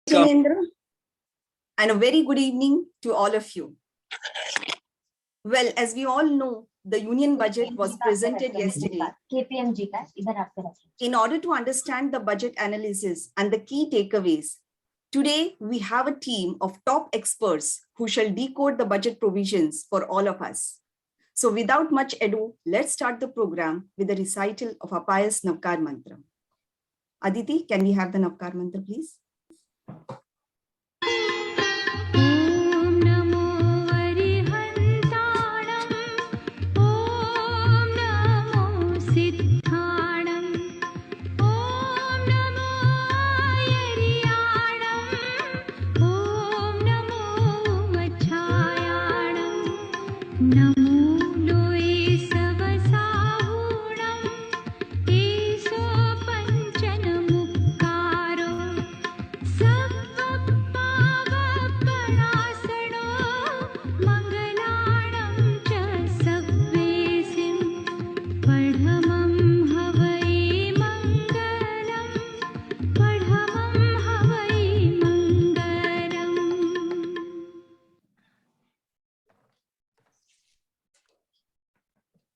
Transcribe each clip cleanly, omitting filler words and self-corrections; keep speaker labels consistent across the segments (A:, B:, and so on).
A: Janendra, and a very good evening to all of you. Well, as we all know, the Union Budget was presented yesterday. In order to understand the budget analysis and the key takeaways, today we have a team of top experts who shall decode the budget provisions for all of us. So without much ado, let's start the program with the recital of our pious Navkar Mantra. Aditi, can we have the Navkar Mantra, please?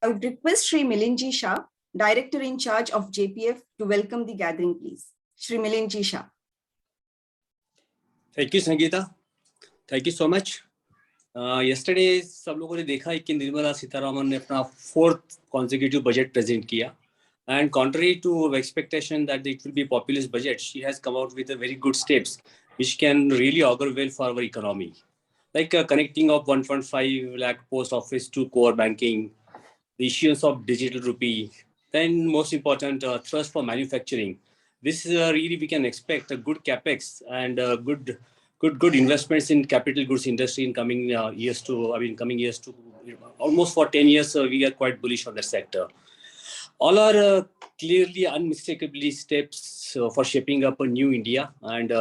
A: I would request Shri Milinji Shah, Director in charge of JPF, to welcome the gathering, please. Shri Milinji Shah.
B: Thank you, Saugata. Thank you so much. Yesterday, सब लोगों ने देखा कि निर्मला सीतारमण ने अपना 4th consecutive budget present किया, and contrary to expectation that it will be populist budget, she has come out with a very good steps which can really augur well for our economy, like connecting of 1.5 lakh post office to core banking, the issuance of digital rupee, then most important, thrust for manufacturing. This really we can expect a good capex and good investments in capital goods industry in coming years to almost for 10 years. We are quite bullish on that sector. All are clearly, unmistakably steps for shaping up a new India and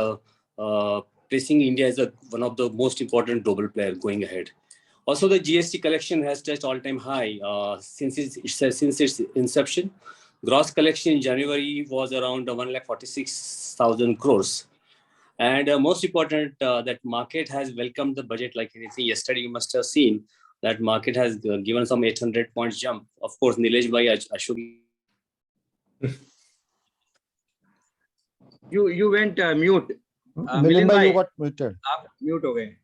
B: placing India as one of the most important global players going ahead. Also, the GST collection has touched all-time high since its inception. Gross collection in January was around 1,46,000 crores. And most important, that market has welcomed the budget like anything. Yesterday, you must have seen that market has given some 800 points jump. Of course, Nilesh bhai, Ashok.
C: You went mute.
D: Milind bhai, you got muted.
C: Mute okay.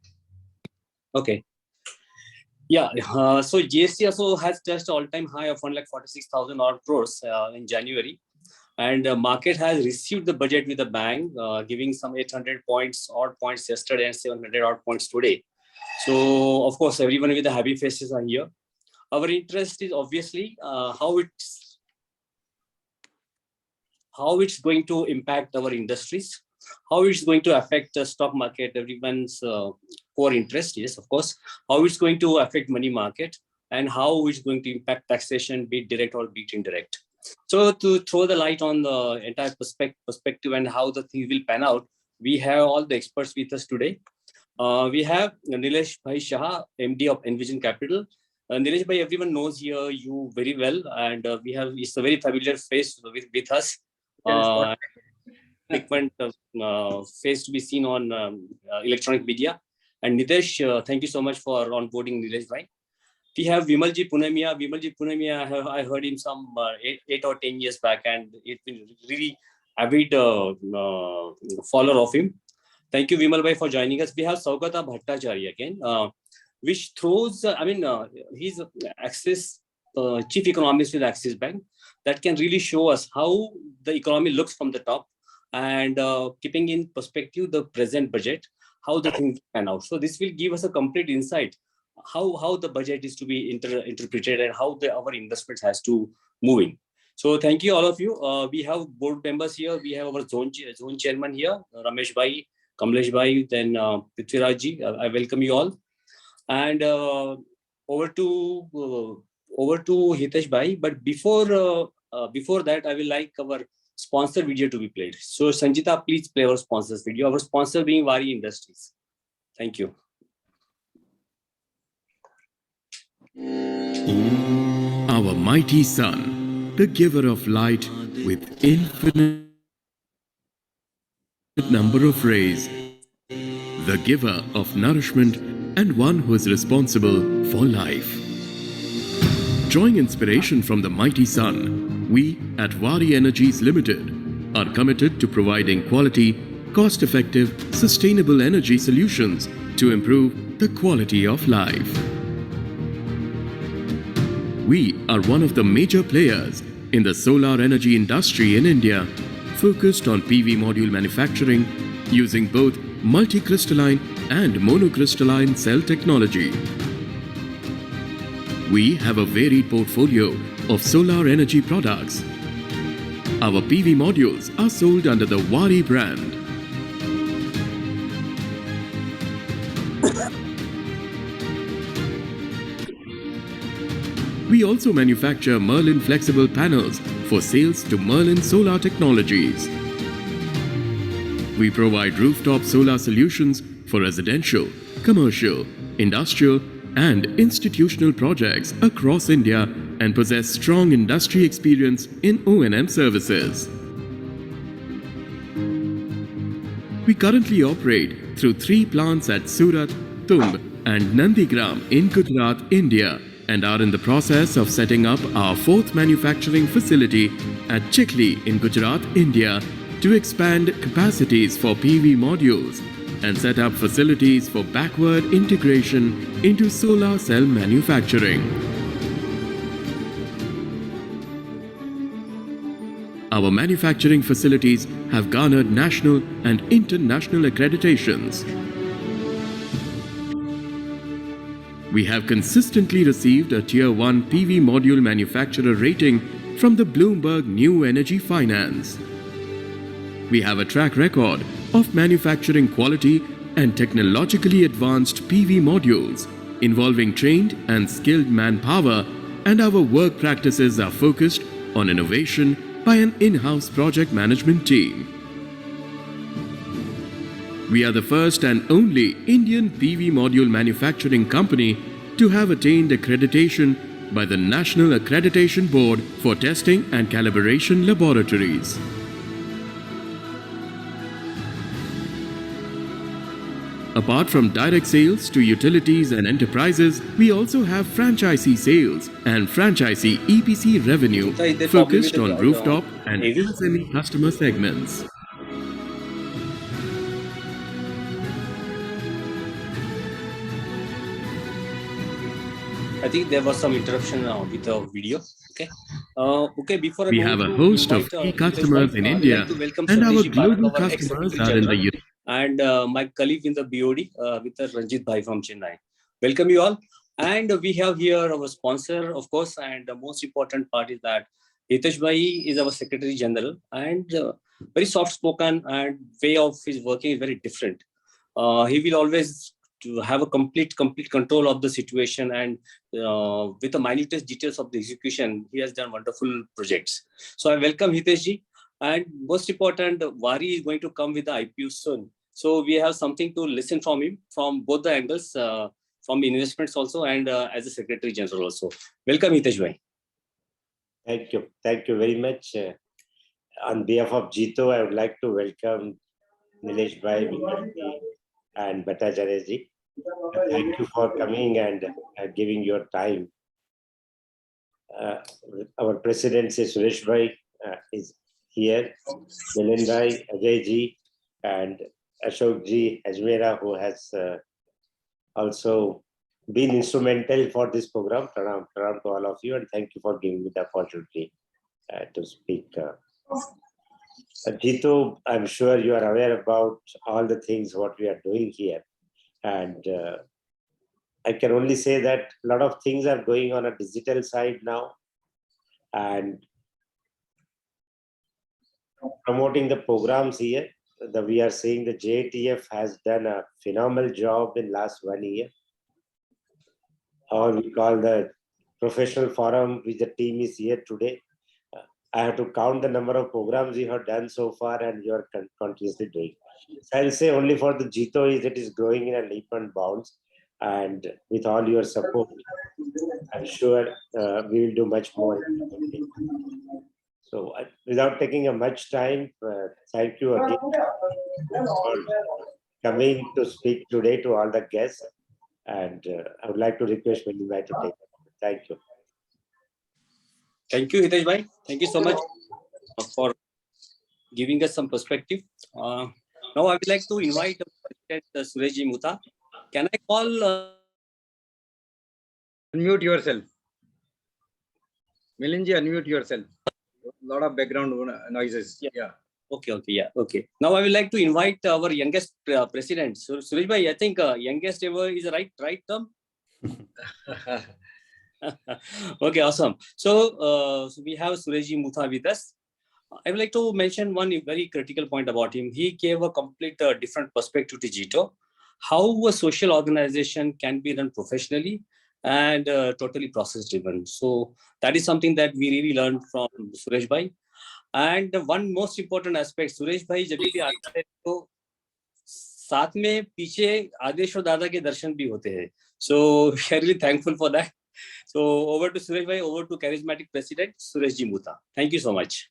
B: Okay. Yeah, so GST also has touched all-time high of 1,46,000 odd crores in January. And the market has received the budget with a bang, giving some 800 odd points yesterday and 700 odd points today. So, of course, everyone with the happy faces are here. Our interest is obviously how it's going to impact our industries, how it's going to affect the stock market, everyone's core interest, yes, of course, how it's going to affect money market, and how it's going to impact taxation, be it direct or be it indirect. So to throw the light on the entire perspective and how the thing will pan out, we have all the experts with us today. We have Nilesh bhai Shah, MD of Envision Capital. Nilesh bhai, everyone knows here you very well, and it's a very familiar face with us. Frequent face to be seen on electronic media. And Nilesh, thank you so much for onboarding Nilesh bhai. We have Vimalji Punmiya. Vimalji Punmiya, I heard him some 8 or 10 years back, and it's been really avid follower of him. Thank you, Vimal bhai, for joining us. We have Saugata Bhattacharya again, which throws, he's Axis chief economist with Axis Bank. That can really show us how the economy looks from the top, and keeping in perspective the present budget, how the things pan out. So this will give us a complete insight how the budget is to be interpreted and how our investments has to move in. So thank you all of you. We have board members here. We have our zone chairman here, Ramesh bhai, Kamlesh bhai, then Prithviraj ji. I welcome you all. And over to Hitesh bhai. But before that, I will like our sponsor video to be played. So Sanjita, please play our sponsor's video. Our sponsor being Vari Industries. Thank you.
E: Our mighty sun, the giver of light with infinite number of rays, the giver of nourishment and one who is responsible for life. Drawing inspiration from the mighty sun, we at Wari Energies Limited are committed to providing quality, cost-effective, sustainable energy solutions to improve the quality of life. We are one of the major players in the solar energy industry in India, focused on PV module manufacturing using both multicrystalline and monocrystalline cell technology. We have a varied portfolio of solar energy products. Our PV modules are sold under the Wari brand. We also manufacture Merlin flexible panels for sales to Merlin Solar Technologies. We provide rooftop solar solutions for residential, commercial, industrial, and institutional projects across India and possess strong industry experience in O&M services. We currently operate through 3 plants at Surat, Tumb, and Nandigram in Gujarat, India, and are in the process of setting up our 4th manufacturing facility at Chikhli in Gujarat, India, to expand capacities for PV modules and set up facilities for backward integration into solar cell manufacturing. Our manufacturing facilities have garnered national and international accreditations. We have consistently received a Tier 1 PV module manufacturer rating from the Bloomberg New Energy Finance. We have a track record of manufacturing quality and technologically advanced PV modules involving trained and skilled manpower, and our work practices are focused on innovation by an in-house project management team. We are the first and only Indian PV module manufacturing company to have attained accreditation by the National Accreditation Board for Testing and Calibration Laboratories. Apart from direct sales to utilities and enterprises, we also have franchisee sales and franchisee EPC revenue focused on rooftop and MSME customer segments.
B: I think there was some interruption with the video. Okay. Before
E: we have a host of key customers in India, and our global customers are in the US.
B: And my colleague in the BOD with Ranjit Bhai from Chennai. Welcome you all. And we have here our sponsor, of course, and the most important part is that Hitesh Bhai is our Secretary General, and very soft-spoken, and way of his working is very different. He will always to have a complete control of the situation, and with the minutest details of the execution, he has done wonderful projects. So I welcome Hitesh ji. And most important, Wari is going to come with the IPO soon. So we have something to listen from him from both the angles, from investments also, and as a Secretary General also. Welcome, Hitesh bhai.
F: Thank you. Thank you very much. On behalf of JITO, I would like to welcome Nilesh bhai, Vimal and Bhattacharya ji. Thank you for coming and giving your time. Our President, Suresh bhai, is here, Milind bhai, Ajay ji, and Ashok ji Ajmera, who has also been instrumental for this program. Pranam to all of you, and thank you for giving me the opportunity to speak. JITO, I'm sure you are aware about all the things what we are doing here, and I can only say that a lot of things are going on a digital side now, and promoting the programs here. We are saying the JITF has done a phenomenal job in last 1 year. Or we call the professional forum, which the team is here today. I have to count the number of programs you have done so far, and you are continuously doing. So I'll say only for the JITO is it is growing in a leap and bounds, and with all your support, I'm sure we will do much more. So without taking much time, thank you again for coming to speak today to all the guests. And I would like to request Vinay to take it. Thank you.
B: Thank you, Hitesh bhai. Thank you so much for giving us some perspective. Now I would like to invite Sureshji Muta. Can I call?
C: Unmute yourself. Milinji, unmute yourself. A lot of background noises. Yeah.
B: Okay. Now I would like to invite our youngest president. So Suresh bhai, I think youngest ever is the right term. Okay, awesome. So we have Sureshji Mutha with us. I would like to mention one very critical point about him. He gave a complete different perspective to JITO, how a social organization can be run professionally and totally process driven. So that is something that we really learned from Suresh bhai. And one most important aspect, Suresh bhai जब भी आते हैं तो साथ में पीछे आदेश और दादा के दर्शन भी होते हैं. So we are really thankful for that. So over to Suresh bhai, over to charismatic president Sureshji Mutha. Thank you so much.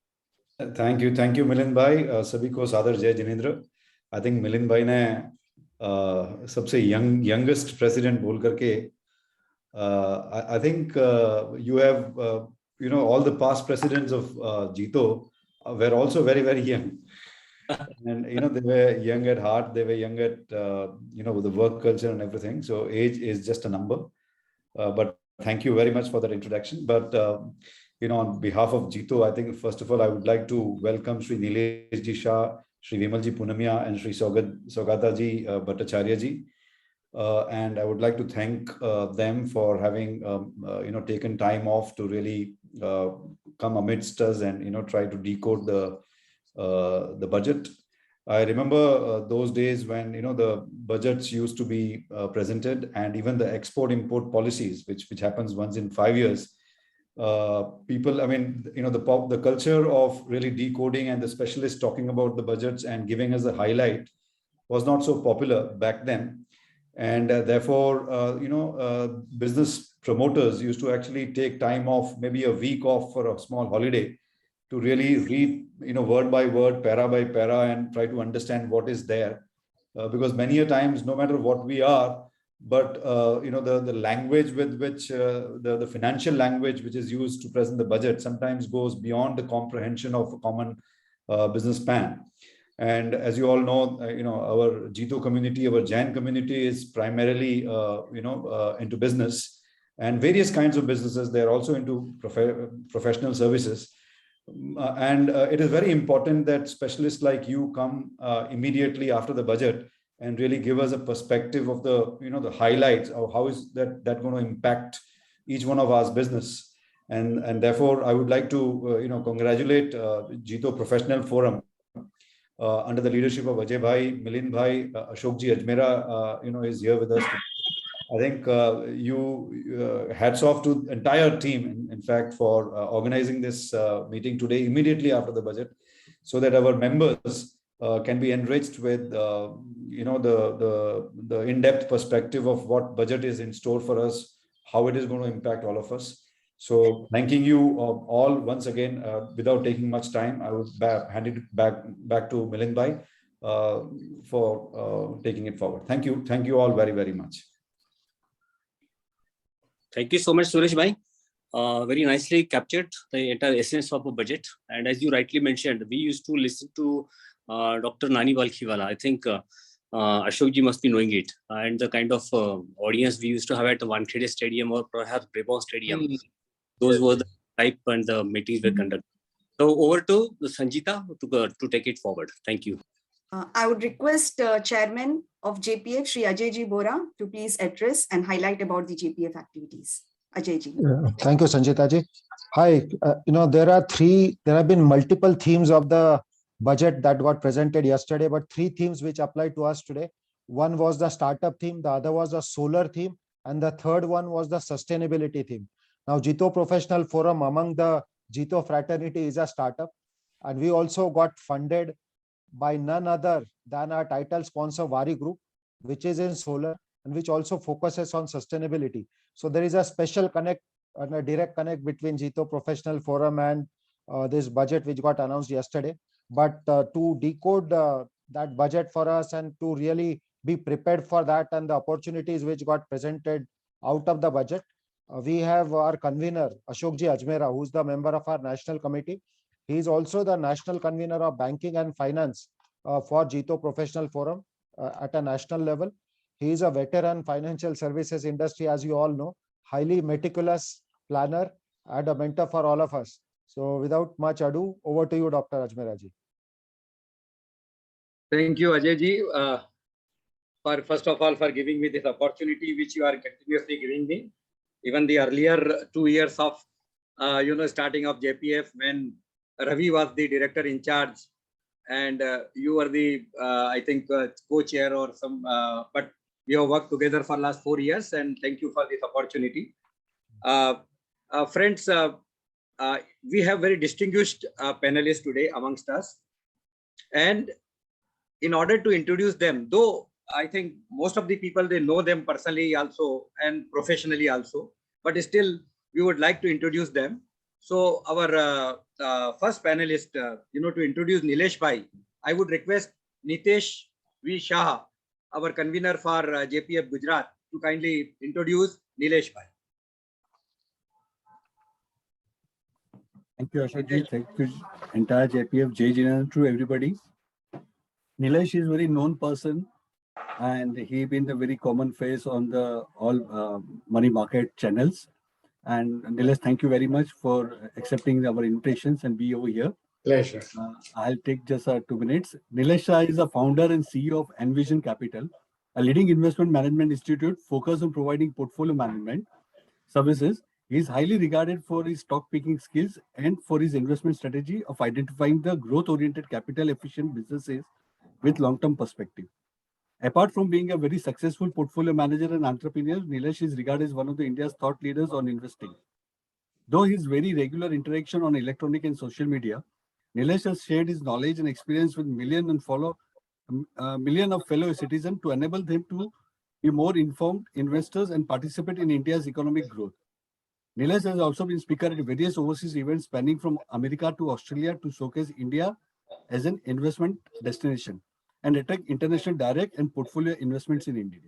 G: Thank you, Milind bhai. सभी को सादर जय Jinendra. I think Milind bhai ने सबसे youngest president बोल करके I think you have all the past presidents of JITO were also very, very young. And they were young at heart, they were young at with the work culture and everything. So age is just a number. But thank you very much for that introduction. But on behalf of JITO, I think first of all I would like to welcome Shri Nilesh ji Shah, Shri Vimal ji Punmiya, and Shri Saugata ji Bhattacharya ji. And I would like to thank them for having taken time off to really come amidst us and try to decode the budget. I remember those days when the budgets used to be presented, and even the export-import policies, which happens once in 5 years. People, the culture of really decoding and the specialists talking about the budgets and giving us a highlight was not so popular back then. And therefore, business promoters used to actually take time off, maybe a week off for a small holiday, to really read, word by word, para by para, and try to understand what is there. Because many a times, no matter what we are, but the language with which the financial language which is used to present the budget sometimes goes beyond the comprehension of a common businessman. And as you all know, our JITO community, our Jain community is primarily, into business and various kinds of businesses. They're also into professional services. And it is very important that specialists like you come immediately after the budget and really give us a perspective of the, the highlights of how is that going to impact each one of our business. And therefore, I would like to, congratulate JITO Professional Forum under the leadership of Ajay bhai, Milind bhai, Ashok ji Ajmera, is here with us. I think hats off to entire team, in fact, for organizing this meeting today immediately after the budget, so that our members can be enriched with, the in-depth perspective of what budget is in store for us, how it is going to impact all of us. So thanking you all once again. Without taking much time, I will hand it back to Milind bhai for taking it forward. Thank you all very, very much.
B: Thank you so much, Suresh bhai. Very nicely captured the entire essence of a budget. And as you rightly mentioned, we used to listen to Dr. Nani Balkhiwala. I think Ashok ji must be knowing it. And the kind of audience we used to have at the Wankhede Stadium or perhaps Brabourne Stadium. Those were the type and the meetings were conducted. So over to Sanjita to take it forward. Thank you.
A: I would request Chairman of JPF, Shri Ajay ji Bora, to please address and highlight about the JPF activities. Ajay ji.
D: Thank you, Sanjita ji. Hi, there have been multiple themes of the budget that got presented yesterday, but 3 themes which apply to us today. One was the startup theme, the other was the solar theme, and the third one was the sustainability theme. Now, JITO Professional Forum among the JITO fraternity is a startup, and we also got funded by none other than our title sponsor Wari Group, which is in solar and which also focuses on sustainability. So there is a special connect and a direct connect between JITO Professional Forum and this budget which got announced yesterday. But to decode that budget for us and to really be prepared for that and the opportunities which got presented out of the budget, we have our convener, Ashokji Ajmera, who's the member of our national committee. He is also the national convener of banking and finance for JITO Professional Forum at a national level. He is a veteran financial services industry, as you all know, highly meticulous planner and a mentor for all of us. So without much ado, over to you, Dr. Ajmera ji.
C: Thank you, Ajay ji, for first of all for giving me this opportunity which you are continuously giving me. Even the earlier 2 years of starting of JPF, when Ravi was the director in charge and you were the I think co-chair or some, but we have worked together for last 4 years, and thank you for this opportunity. Friends, we have very distinguished panelists today amongst us, and in order to introduce them, though I think most of the people, they know them personally also and professionally also, but still we would like to introduce them. So our first panelist, to introduce Nilesh Bhai, I would request Nitesh V. Shah, our convener for JPF Gujarat, to kindly introduce Nilesh Bhai.
H: Thank you, Ashok. Thank you, entire JPF, Jai to everybody. Nilesh is a very known person, and he been the very common face on the all money market channels. And Nilesh, thank you very much for accepting our invitations and be over here.
I: Pleasure.
H: I'll take just 2 minutes. Nilesh Shah is the founder and CEO of Envision Capital, a leading investment management institute focused on providing portfolio management services. He is highly regarded for his stock picking skills and for his investment strategy of identifying the growth-oriented capital-efficient businesses with long-term perspective. Apart from being a very successful portfolio manager and entrepreneur, Nilesh is regarded as one of the India's thought leaders on investing. Though his very regular interaction on electronic and social media, Nilesh has shared his knowledge and experience with million of fellow citizens to enable them to be more informed investors and participate in India's economic growth. Nilesh has also been speaker at various overseas events spanning from America to Australia to showcase India as an investment destination and attract international direct and portfolio investments in India.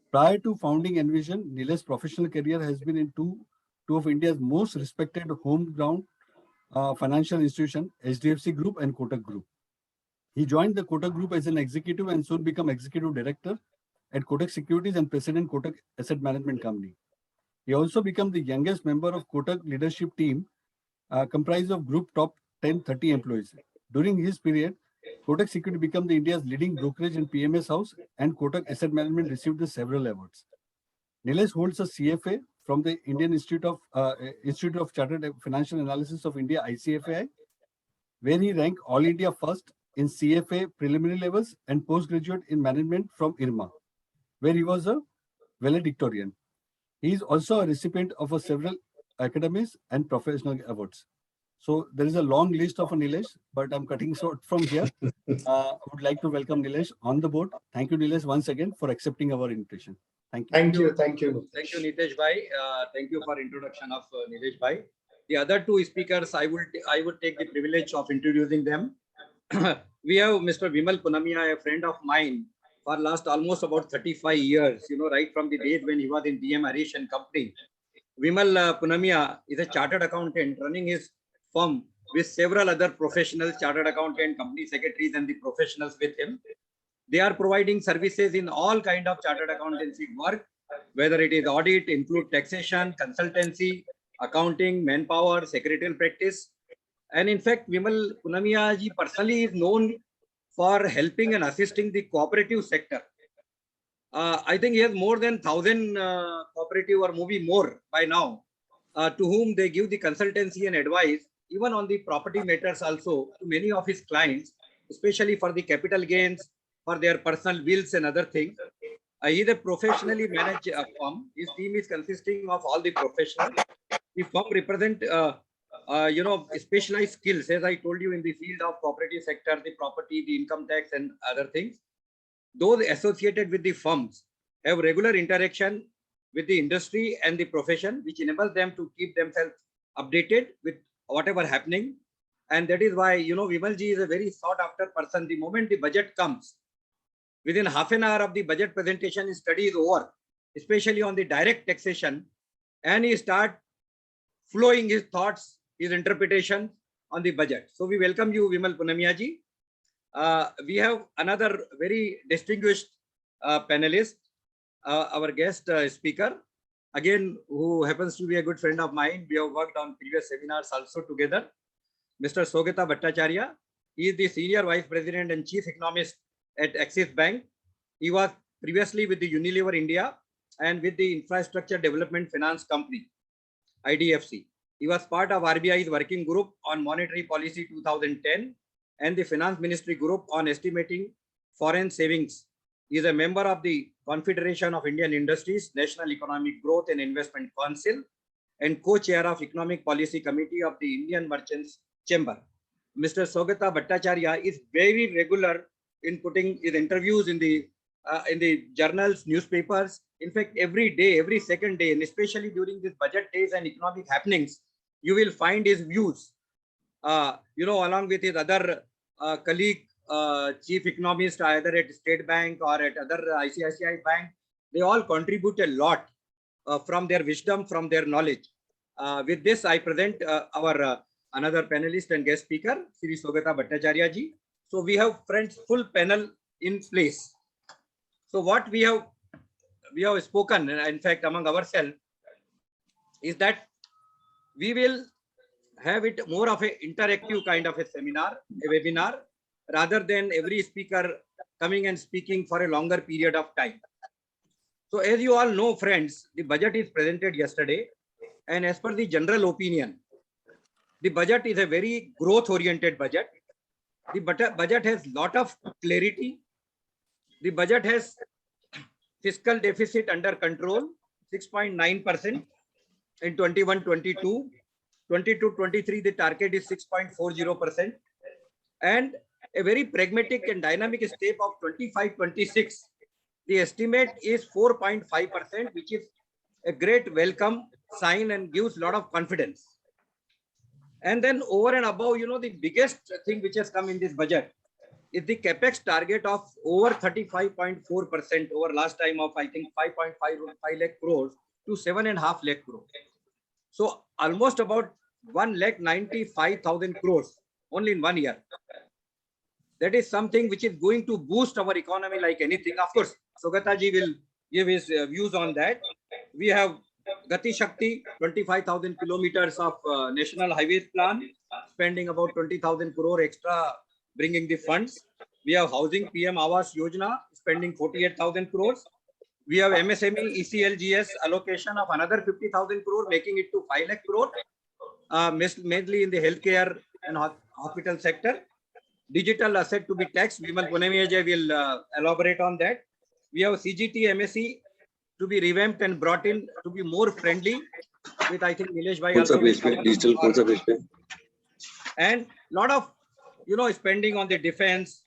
H: Prior to founding Envision, Nilesh's professional career has been in two of India's most respected home-ground financial institutions, HDFC Group and Kotak Group. He joined the Kotak Group as an executive and soon became executive director at Kotak Securities and president Kotak Asset Management Company. He also became the youngest member of Kotak leadership team, comprised of group top 10-30 employees. During his period, Kotak Securities became the India's leading brokerage and PMS house, and Kotak Asset Management received the several awards. Nilesh holds a CFA from the Indian Institute of Chartered Financial Analysis of India, ICFAI, where he ranked All India first in CFA preliminary levels and postgraduate in management from IRMA, where he was a valedictorian. He is also a recipient of several academics and professional awards. So there is a long list of Nilesh, but I'm cutting short from here. I would like to welcome Nilesh on the board. Thank you, Nilesh, once again for accepting our invitation. Thank you.
I: Thank you. Thank you.
C: Thank you, Nitesh Bhai. Thank you for introduction of Nilesh Bhai. The other two speakers, I would take the privilege of introducing them. We have Mr. Vimal Punmiya, a friend of mine for last almost about 35 years, right from the days when he was in DM Harish and Company. Vimal Punmiya is a chartered accountant running his firm with several other professionals, chartered accountant, company secretaries, and the professionals with him. They are providing services in all kind of chartered accountancy work, whether it is audit, include taxation, consultancy, accounting, manpower, secretarial practice. And in fact, Vimal Punmiya ji personally is known for helping and assisting the cooperative sector. I think he has more than 1,000 cooperative or maybe more by now, to whom they give the consultancy and advice, even on the property matters also, to many of his clients, especially for the capital gains, for their personal wills and other things. He is a professionally managed firm. His team is consisting of all the professionals. The firm represent specialized skills, as I told you, in the field of cooperative sector, the property, the income tax and other things. Those associated with the firms have regular interaction with the industry and the profession, which enables them to keep themselves updated with whatever happening. And that is why, Vimal ji is a very sought after person. The moment the budget comes, within half an hour of the budget presentation, his study is over, especially on the direct taxation, and he start flowing his thoughts, his interpretation on the budget. So we welcome you, Vimal Punmiya ji. We have another very distinguished panelist, our guest speaker, again, who happens to be a good friend of mine. We have worked on previous seminars also together. Mr. Saugata Bhattacharya. He is the Senior Vice President and Chief Economist at Axis Bank. He was previously with the Unilever India and with the Infrastructure Development Finance Company, IDFC. He was part of RBI's working group on monetary policy 2010 and the Finance Ministry group on estimating foreign savings. He is a member of the Confederation of Indian Industries, National Economic Growth and Investment Council, and co-chair of Economic Policy Committee of the Indian Merchants Chamber. Mr. Saugata Bhattacharya is very regular in putting his interviews in the journals, newspapers. In fact, every day, every second day, and especially during these budget days and economic happenings, you will find his views. Along with his other colleague, chief economist, either at State Bank or at other ICICI Bank, they all contribute a lot from their wisdom, from their knowledge. With this, I present our another panelist and guest speaker, Sri Saugata Bhattacharya ji. So we have friends, full panel in place. So what we have spoken, in fact, among ourselves, is that we will have it more of an interactive kind of a seminar, a webinar, rather than every speaker coming and speaking for a longer period of time. So as you all know, friends, the budget is presented yesterday, and as per the general opinion, the budget is a very growth-oriented budget. The budget has a lot of clarity. The budget has fiscal deficit under control, 6.9% in 21-22. 22-23, the target is 6.40%. And a very pragmatic and dynamic step of 25-26, the estimate is 4.5%, which is a great welcome sign and gives a lot of confidence. And then over and above, the biggest thing which has come in this budget is the capex target of over 35.4% over last time of, I think, 5.5 lakh crores to 7.5 lakh crores. So almost about 1,95,000 crores only in 1 year. That is something which is going to boost our economy like anything. Of course, Saugata ji will give his views on that. We have Gati Shakti, 25,000 kilometers of national highways plan, spending about 20,000 crore extra, bringing the funds. We have housing PM Awas Yojana, spending 48,000 crores. We have MSME ECLGS allocation of another 50,000 crore, making it to 5 lakh crore, mainly in the healthcare and hospital sector. Digital asset to be taxed. Vimal Punmiya will elaborate on that. We have CGT MSE to be revamped and brought in to be more friendly with, I think, Nilesh bhai also. Digital and lot of, spending on the defense,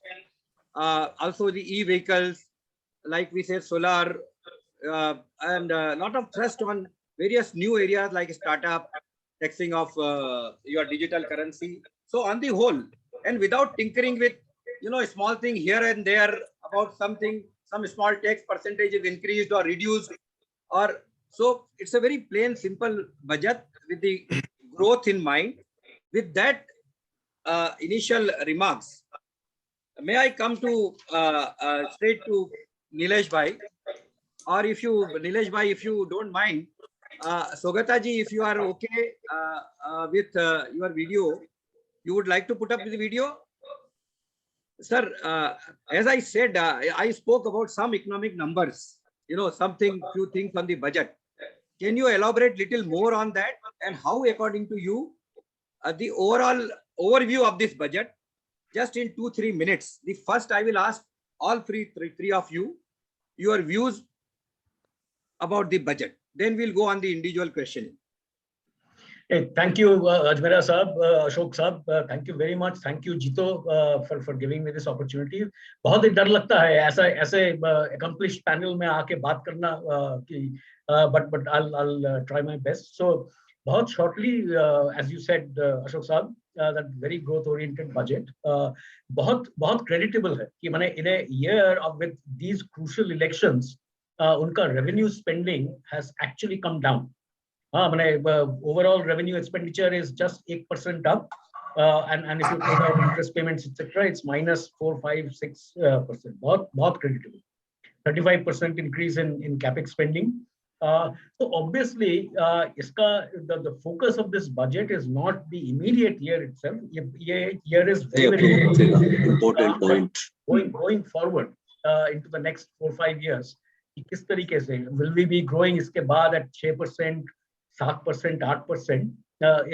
C: also the e-vehicles, like we said, solar, and a lot of thrust on various new areas like startup, taxing of your digital currency. So on the whole, and without tinkering with, a small thing here and there about something, some small tax percentage is increased or reduced, or so it's a very plain, simple budget with the growth in mind. With that initial remarks, may I come to straight to Nilesh bhai, or if you, Nilesh bhai, if you don't mind, Saugata ji, if you are okay with your video, you would like to put up the video? Sir, as I said, I spoke about some economic numbers, few things on the budget. Can you elaborate little more on that, and how, according to you, the overall overview of this budget, just in 2-3 minutes? The first, I will ask all three of you, your views about the budget. Then we'll go on the individual questioning.
I: Hey, thank you, Ajmera Saab, Ashok Saab. Thank you very much. Thank you, JITO, for giving me this opportunity. बहुत ही डर लगता है ऐसे accomplished panel में आके बात करना, but I'll try my best. So बहुत shortly, as you said, Ashok Saab, that very growth-oriented budget, बहुत creditable है कि माने in a year with these crucial elections, उनका revenue spending has actually come down. माने overall revenue expenditure is just 8% up, and if you take out interest payments, etc., it's minus 4, 5, 6%. बहुत creditable. 35% increase in capex spending. So obviously, the focus of this budget is not the immediate year itself. Ye year is very important point. Going forward into the next 4-5 years, किस तरीके से will we be growing इसके बाद at 6%, 7%, 8%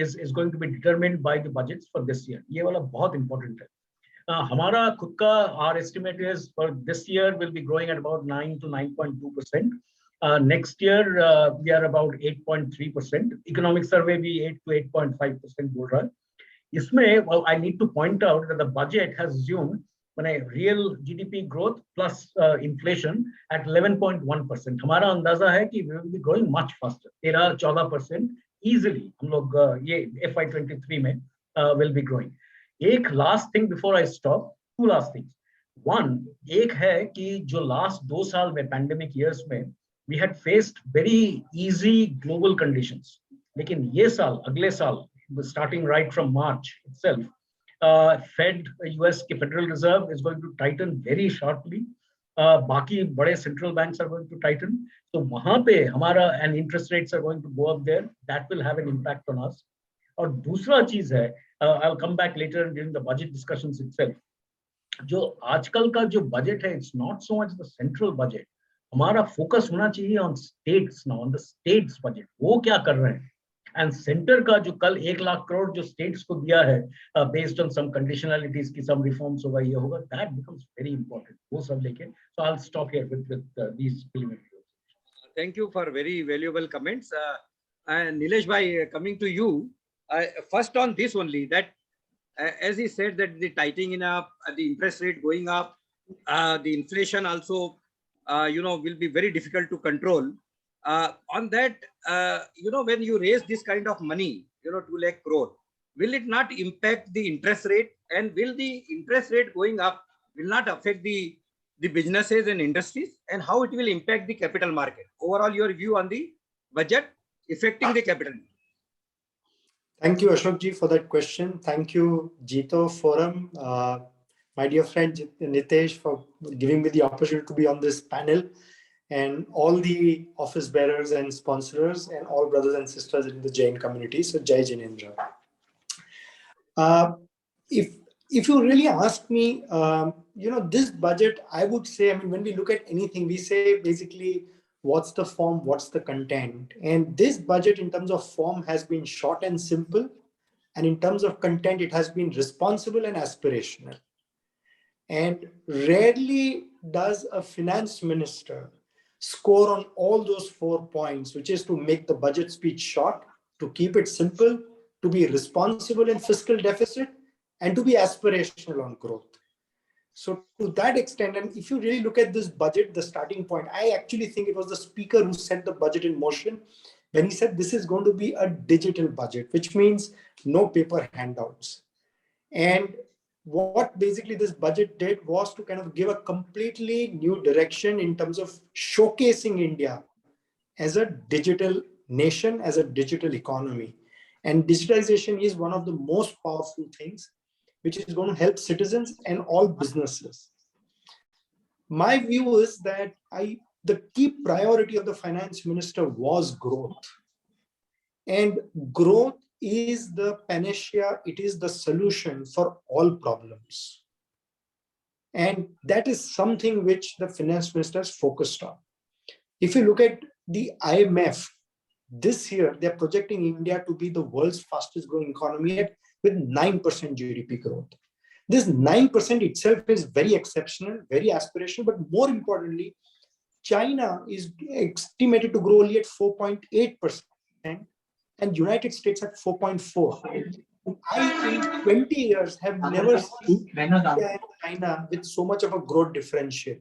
I: is going to be determined by the budgets for this year. ये वाला बहुत important है. हमारा खुद का our estimate is for this year will be growing at about 9 to 9.2%. Next year we are about 8.3%. Economic survey भी 8 to 8.5% बोल रहा है. इसमें I need to point out that the budget has assumed real GDP growth plus inflation at 11.1%. हमारा अंदाजा है कि we will be growing much faster. 13-14% easily. हम लोग ये FY23 में will be growing. एक last thing before I stop. Two last things. One, एक है कि जो last 2 साल में pandemic years में we had faced very easy global conditions. लेकिन ये साल, अगले साल, starting right from March itself, Fed, US के Federal Reserve is going to tighten very sharply. बाकी बड़े central banks are going to tighten. So वहाँ पे हमारा and interest rates are going to go up there. That will have an impact on us. और दूसरा चीज है, I'll come back later during the budget discussions itself. जो आजकल का जो budget है, it's not so much the central budget. हमारा focus होना चाहिए on states now, on the states budget. वो क्या कर रहे हैं? And center का जो कल 1 लाख करोड़ जो states को दिया है, based on some conditionalities की some reforms होगा, ये होगा, that becomes very important. वो सब लेके. So I'll stop here with these preliminary.
C: Thank you for very valuable comments. And Nilesh bhai, coming to you, first on this only, that as he said that the tightening up, the interest rate going up, the inflation also, will be very difficult to control. On that, when you raise this kind of money, 2 lakh crore, will it not impact the interest rate? And will the interest rate going up will not affect the businesses and industries? And how it will impact the capital market? Overall, your view on the budget affecting the capital market?
J: Thank you, Ashok ji, for that question. Thank you, JITO Forum, my dear friend Nitesh, for giving me the opportunity to be on this panel, and all the office bearers and sponsors, and all brothers and sisters in the Jain community. So, Jai Jinendra. If you really ask me, this budget, I would say, when we look at anything, we say basically, what's the form, what's the content? And this budget in terms of form has been short and simple. And in terms of content, it has been responsible and aspirational. And rarely does a finance minister score on all those 4 points, which is to make the budget speech short, to keep it simple, to be responsible in fiscal deficit, and to be aspirational on growth. So to that extent, and if you really look at this budget, the starting point, I actually think it was the speaker who set the budget in motion when he said this is going to be a digital budget, which means no paper handouts. And what basically this budget did was to kind of give a completely new direction in terms of showcasing India as a digital nation, as a digital economy. And digitalization is one of the most powerful things which is going to help citizens and all businesses. My view is that the key priority of the finance minister was growth. And growth is the panacea, it is the solution for all problems. And that is something which the finance minister is focused on. If you look at the IMF, this year they're projecting India to be the world's fastest growing economy with 9% GDP growth. This 9% itself is very exceptional, very aspirational, but more importantly, China is estimated to grow only at 4.8% and United States at 4.4%. I, in 20 years, have never seen India and China with so much of a growth differential.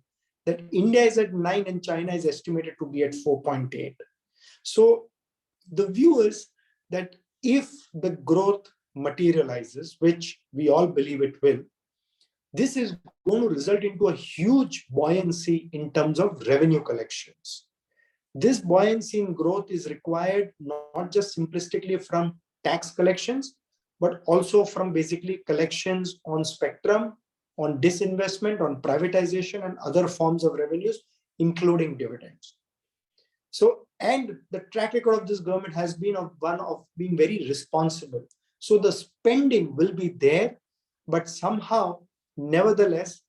J: That India is at 9 and China is estimated to be at 4.8. So the view is that if the growth materializes, which we all believe it will, this is going to result into a huge buoyancy in terms of revenue collections. This buoyancy in growth is required not just simplistically from tax collections, but also from basically collections on spectrum, on disinvestment, on privatization, and other forms of revenues, including dividends. So, and the track record of this government has been one of being very responsible. So the spending will be there, but somehow, nevertheless,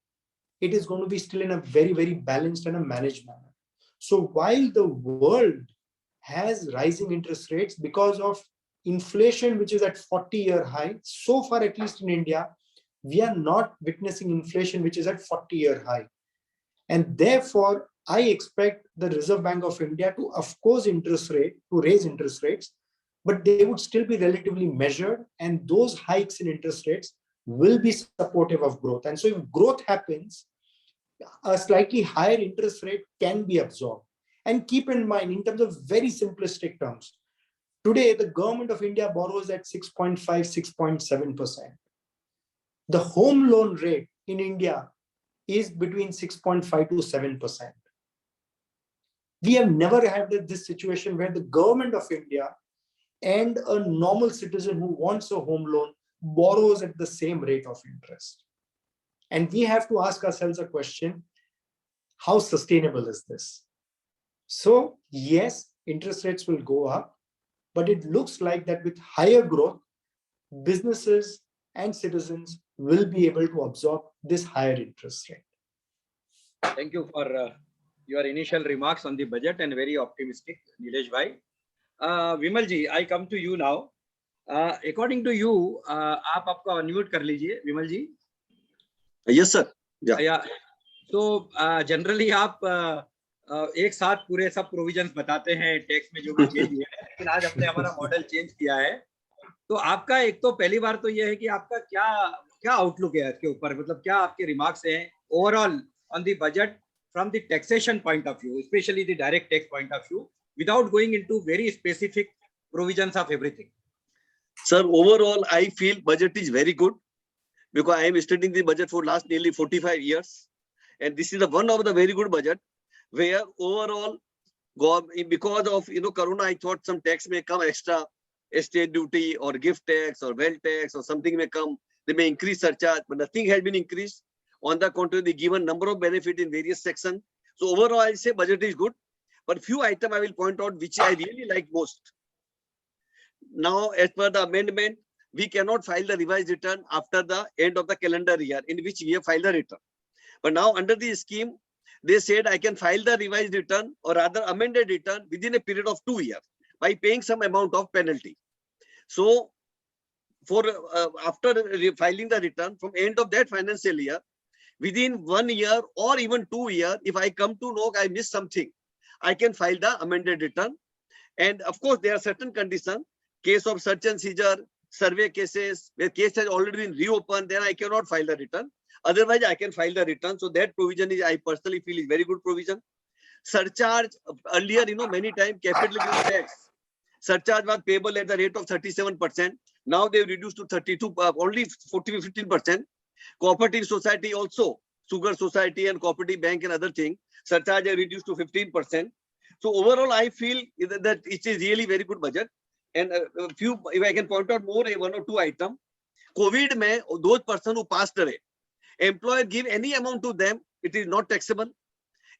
J: it is going to be still in a very, very balanced and a managed manner. So while the world has rising interest rates because of inflation, which is at 40-year high, so far, at least in India, we are not witnessing inflation, which is at 40-year high. And therefore, I expect the Reserve Bank of India to, of course, raise interest rates, but they would still be relatively measured, and those hikes in interest rates will be supportive of growth. And so if growth happens, a slightly higher interest rate can be absorbed. And keep in mind, in terms of very simplistic terms, today the government of India borrows at 6.5, 6.7%. The home loan rate in India is between 6.5 to 7%. We have never had this situation where the government of India and a normal citizen who wants a home loan borrows at the same rate of interest. And we have to ask ourselves a question, how sustainable is this? So yes, interest rates will go up, but it looks like that with higher growth, businesses and citizens will be able to absorb this higher interest rate.
C: Thank you for your initial remarks on the budget and very optimistic, Nilesh bhai. Vimal ji, I come to you now. According to you, आप आपका unmute कर लीजिए, Vimal ji.
K: Yes, sir.
C: Yeah. So generally आप एक साथ पूरे सब provisions बताते हैं टैक्स में जो भी चेंज हुए हैं, लेकिन आज हमने हमारा मॉडल चेंज किया है. तो आपका एक तो पहली बार तो ये है कि आपका क्या आउटलुक है इसके ऊपर, मतलब क्या आपके रिमार्क्स हैं overall on the budget from the taxation point of view, especially the direct tax point of view, without going into very specific provisions of everything.
K: Sir, overall, I feel budget is very good because I am studying the budget for last nearly 45 years. And this is the one of the very good budget where overall, because of, Corona, I thought some tax may come extra, estate duty or gift tax or wealth tax or something may come. They may increase surcharge, but nothing has been increased. On the contrary, they given number of benefit in various sections. So overall, I'll say budget is good. But few items I will point out which I really like most. Now, as per the amendment, we cannot file the revised return after the end of the calendar year in which we have filed the return. But now under the scheme, they said I can file the revised return or rather amended return within a period of 2 years by paying some amount of penalty. So for after filing the return from end of that financial year, within 1 year or even 2 years, if I come to know I missed something, I can file the amended return. And of course, there are certain conditions. Case of search and seizure, survey cases, where case has already been reopened, then I cannot file the return. Otherwise, I can file the return. So that provision is, I personally feel, is very good provision. Surcharge, earlier, many times capital gains tax. Surcharge was payable at the rate of 37%. Now they reduced to 32, only 15%. Cooperative society also, sugar society and cooperative bank and other thing, surcharge are reduced to 15%. So overall, I feel that it is really very good budget. And a few, if I can point out more, 1 or 2 items. COVID mein, those person who passed away, employer give any amount to them, it is not taxable.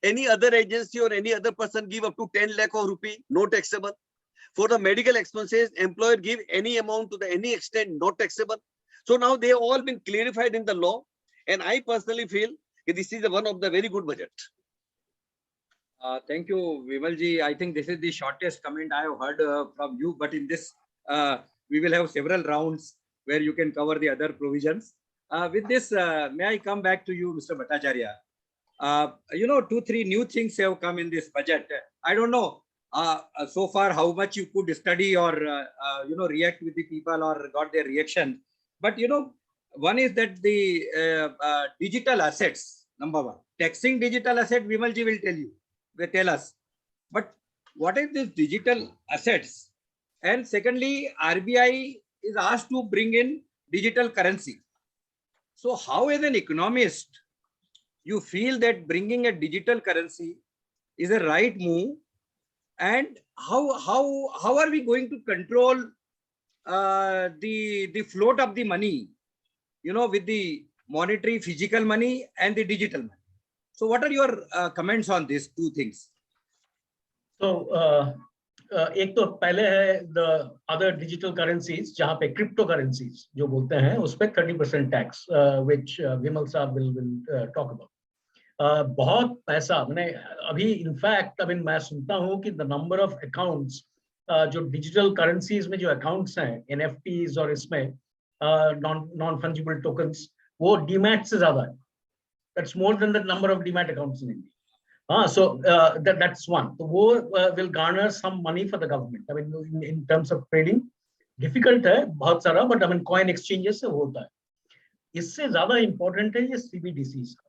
K: Any other agency or any other person give up to 10 lakh of rupee, no taxable. For the medical expenses, employer give any amount to any extent, not taxable. So now they have all been clarified in the law, and I personally feel that this is one of the very good budget.
C: Thank you, Vimal ji. I think this is the shortest comment I have heard from you, but in this, we will have several rounds where you can cover the other provisions. With this, may I come back to you, Mr. Bhattacharya? 2-3 new things have come in this budget. I don't know so far how much you could study or, react with the people or got their reaction. But, one is that the digital assets, number one. Taxing digital asset, Vimal ji will tell us. But what is this digital assets? And secondly, RBI is asked to bring in digital currency. So how, as an economist, you feel that bringing a digital currency is a right move? And how are we going to control the float of the money, with the monetary physical money and the digital money? So what are your comments on these two things?
I: So एक तो पहले है the other digital currencies, जहाँ पे crypto currencies जो बोलते हैं, उस पे 30% tax, which Vimal साहब will talk about. बहुत पैसा, मैंने अभी इनफैक्ट अभी मैं सुनता हूँ कि द नंबर ऑफ अकाउंट्स जो डिजिटल करेंसीज में जो अकाउंट्स हैं NFTs और इसमें नॉन फंजिबल टोकन्स, वो डीमैट से ज्यादा है. That's more than the number of demat accounts in India. हाँ, सो दैट्स वन. तो वो will garner some money for the government. I mean in terms of trading difficult है बहुत सारा, but I mean coin exchanges से होता है. इससे ज्यादा इंपॉर्टेंट है ये CBDCs का.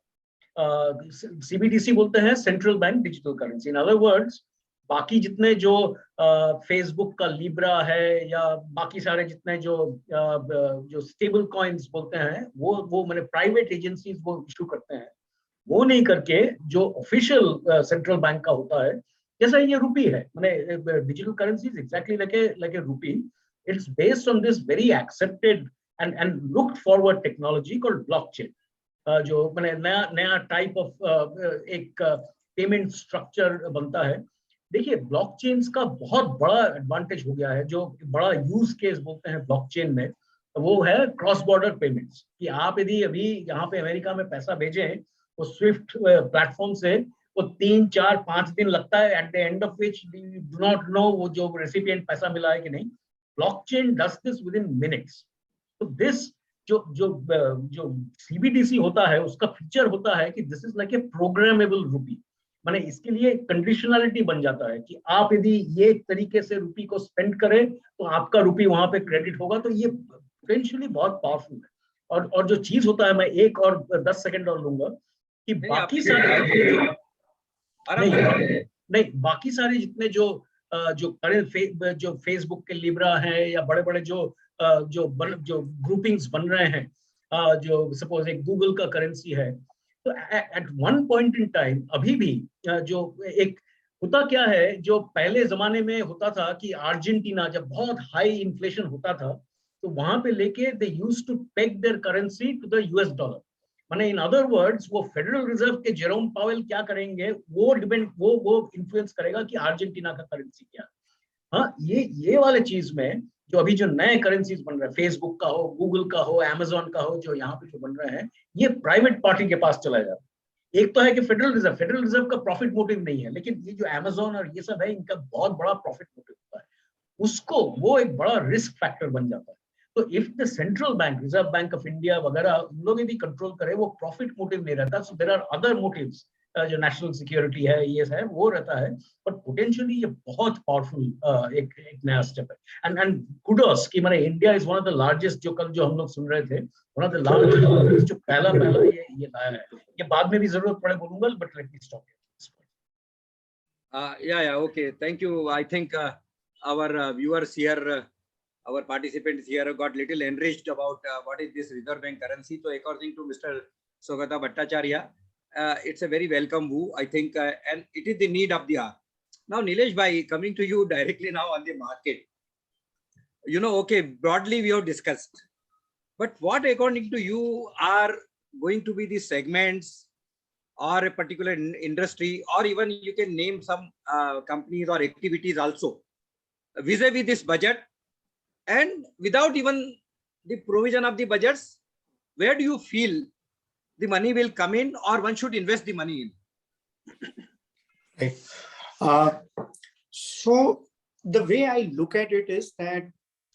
I: CBDC बोलते हैं सेंट्रल बैंक डिजिटल करेंसी. इन अदर वर्ड्स, बाकी जितने जो फेसबुक का लिब्रा है या बाकी सारे जितने जो स्टेबल कॉइन्स बोलते हैं, वो मैंने प्राइवेट एजेंसीज वो इशू करते हैं, वो नहीं करके जो ऑफिशियल सेंट्रल बैंक का होता है, जैसा ये रुपी है, मैंने digital currency exactly like a rupee. It's based on this very accepted and looked forward technology called blockchain, जो मैंने नया टाइप ऑफ एक पेमेंट स्ट्रक्चर बनता है. देखिए, ब्लॉकचेन्स का बहुत बड़ा एडवांटेज हो गया है, जो बड़ा यूज केस बोलते हैं ब्लॉकचेन में, वो है क्रॉस बॉर्डर पेमेंट्स. कि आप यदि अभी यहाँ पे अमेरिका में पैसा भेजें, वो स्विफ्ट प्लेटफॉर्म से वो 3, 4, 5 दिन लगता है, at the end of which you do not know वो जो रेसिपिएंट पैसा मिला है कि नहीं. Blockchain does this within minutes. तो दिस जो CBDC होता है, उसका फीचर होता है कि this is like a programmable rupee. माने इसके लिए कंडीशनलिटी बन जाता है कि आप यदि ये तरीके से रुपी को स्पेंड करें तो आपका रुपी वहां पे क्रेडिट होगा. तो ये पोटेंशियली बहुत पावरफुल है. और जो चीज होता है, मैं एक और 10 सेकंड और लूंगा कि बाकी सारे बाकी सारे जितने जो फेसबुक के लिब्रा हैं या बड़े बड़े जो ग्रुपिंग्स बन रहे हैं, जो सपोज एक गूगल का करेंसी है, तो at one point in time अभी भी जो एक होता क्या है, जो पहले जमाने में होता था कि अर्जेंटीना जब बहुत हाई इन्फ्लेशन होता था, तो वहां पे लेके they used to peg their currency to the US dollar. माने इन अदर वर्ड्स, वो फेडरल रिजर्व के जेरोम पावेल क्या करेंगे, वो इन्फ्लुएंस करेगा कि अर्जेंटीना का करेंसी क्या है. हाँ, ये वाले चीज में जो अभी जो नए करेंसीज बन रहे हैं, फेसबुक का हो, गूगल का हो, अमेजोन का हो, जो यहाँ पे जो बन रहे हैं, ये प्राइवेट पार्टी के पास चला जाता है. एक तो है कि फेडरल रिजर्व का प्रॉफिट मोटिव नहीं है, लेकिन ये जो अमेजोन और ये सब है, इनका बहुत बड़ा प्रॉफिट मोटिव होता है. उसको वो एक बड़ा रिस्क फैक्टर बन जाता है. तो if the central bank, reserve bank of India वगैरह, लोग यदि कंट्रोल करे, वो प्रॉफिट मोटिव नहीं रहता. So there are other motives, जो नेशनल सिक्योरिटी है, ये है, वो रहता है. बट पोटेंशियली ये बहुत पावरफुल एक नया स्टेप है. एंड कुडोस कि माने India is one of the largest, जो कल जो हम लोग सुन रहे थे, वन ऑफ द लार्जेस्ट जो पहला ये लाया है. ये बाद में भी जरूरत पड़े बोलूंगा, but let me stop.
C: Yeah, okay, thank you. I think our viewers here, our participants here got little enriched about what is this Reserve Bank currency. So according to Mr. Saugata Bhattacharya, it's a very welcome move, I think, and it is the need of the hour. Now, Nilesh bhai, coming to you directly now on the market. Okay, broadly we have discussed, but what according to you are going to be the segments or a particular industry, or even you can name some companies or activities also vis-a-vis this budget, and without even the provision of the budgets, where do you feel the money will come in, or one should invest the money in?
J: Right. So the way I look at it is that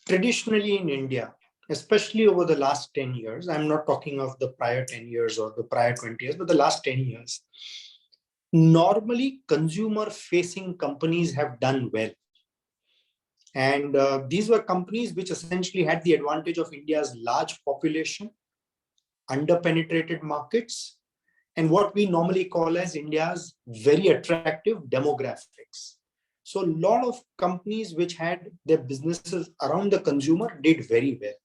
J: traditionally in India, especially over the last 10 years, I'm not talking of the prior 10 years or the prior 20 years, but the last 10 years, normally consumer-facing companies have done well. And these were companies which essentially had the advantage of India's large population, under-penetrated markets, and what we normally call as India's very attractive demographics. So a lot of companies which had their businesses around the consumer did very well.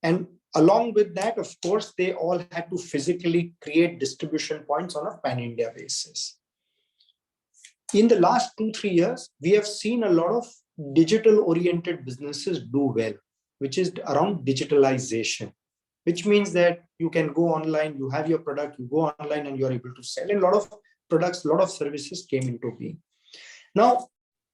J: And along with that, of course, they all had to physically create distribution points on a pan-India basis. In the last 2-3 years, we have seen a lot of digital-oriented businesses do well, which is around digitalization, which means that you can go online, you have your product, you go online and you're able to sell. And a lot of products, a lot of services came into being. Now,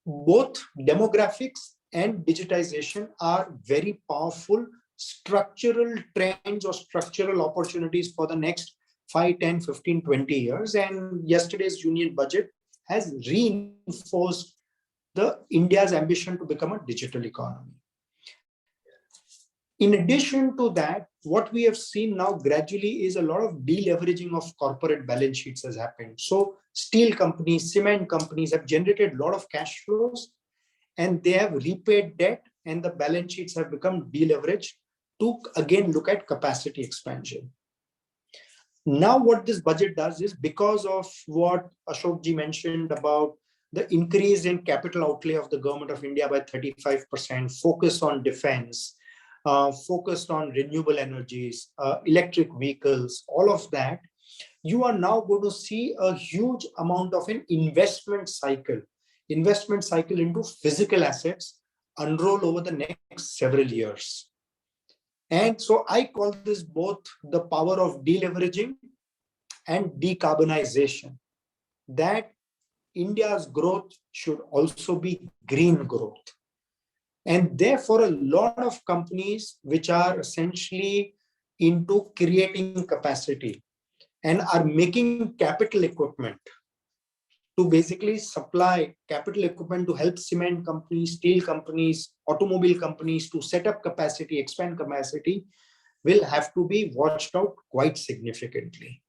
J: both demographics and digitization are very powerful structural trends or structural opportunities for the next 5, 10, 15, 20 years. And yesterday's union budget has reinforced India's ambition to become a digital economy. In addition to that, what we have seen now gradually is a lot of deleveraging of corporate balance sheets has happened. So steel companies, cement companies have generated a lot of cash flows and they have repaid debt and the balance sheets have become deleveraged to again look at capacity expansion. Now what this budget does is, because of what Ashok ji mentioned about the increase in capital outlay of the government of India by 35%, focus on defense, focused on renewable energies, electric vehicles, all of that, you are now going to see a huge amount of an investment cycle into physical assets unroll over the next several years. And so I call this both the power of deleveraging and decarbonization, that India's growth should also be green growth. And therefore, a lot of companies which are essentially into creating capacity and are making capital equipment to basically supply capital equipment to help cement companies, steel companies, automobile companies to set up capacity, expand capacity, will have to be watched out quite significantly.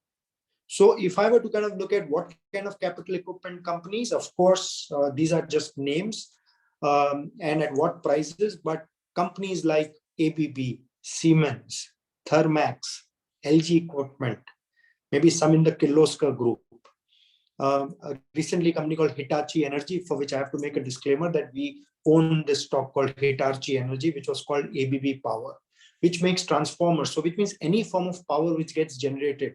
J: So if I were to kind of look at what kind of capital equipment companies, of course, these are just names, and at what prices, but companies like ABB, Siemens, Thermax, LG Equipment, maybe some in the Kirloskar group. Recently, a company called Hitachi Energy, for which I have to make a disclaimer that we own this stock called Hitachi Energy, which was called ABB Power, which makes transformers. So which means any form of power which gets generated,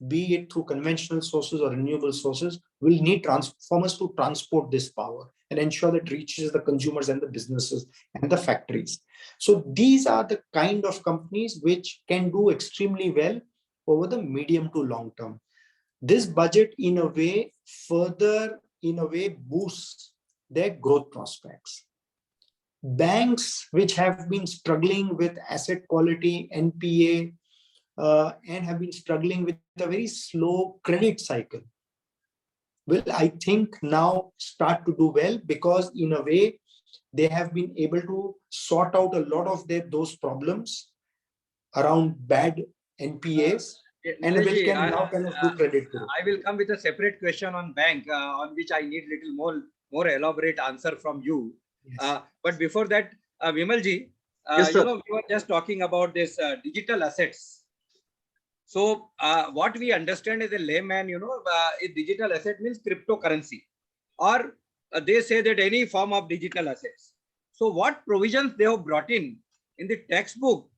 J: be it through conventional sources or renewable sources, will need transformers to transport this power and ensure that it reaches the consumers and the businesses and the factories. So these are the kind of companies which can do extremely well over the medium to long term. This budget, in a way, further, boosts their growth prospects. Banks which have been struggling with asset quality, NPA, and have been struggling with a very slow credit cycle, will, I think, now start to do well, because in a way they have been able to sort out a lot of those problems around bad NPAs, and will can now kind of do credit growth.
C: I will come with a separate question on bank, on which I need little more elaborate answer from you. Yes. But before that, Vimal ji,
K: yes,
C: we were just talking about this digital assets. So what we understand as a layman, a digital asset means cryptocurrency, or they say that any form of digital assets. So what provisions they have brought in the textbook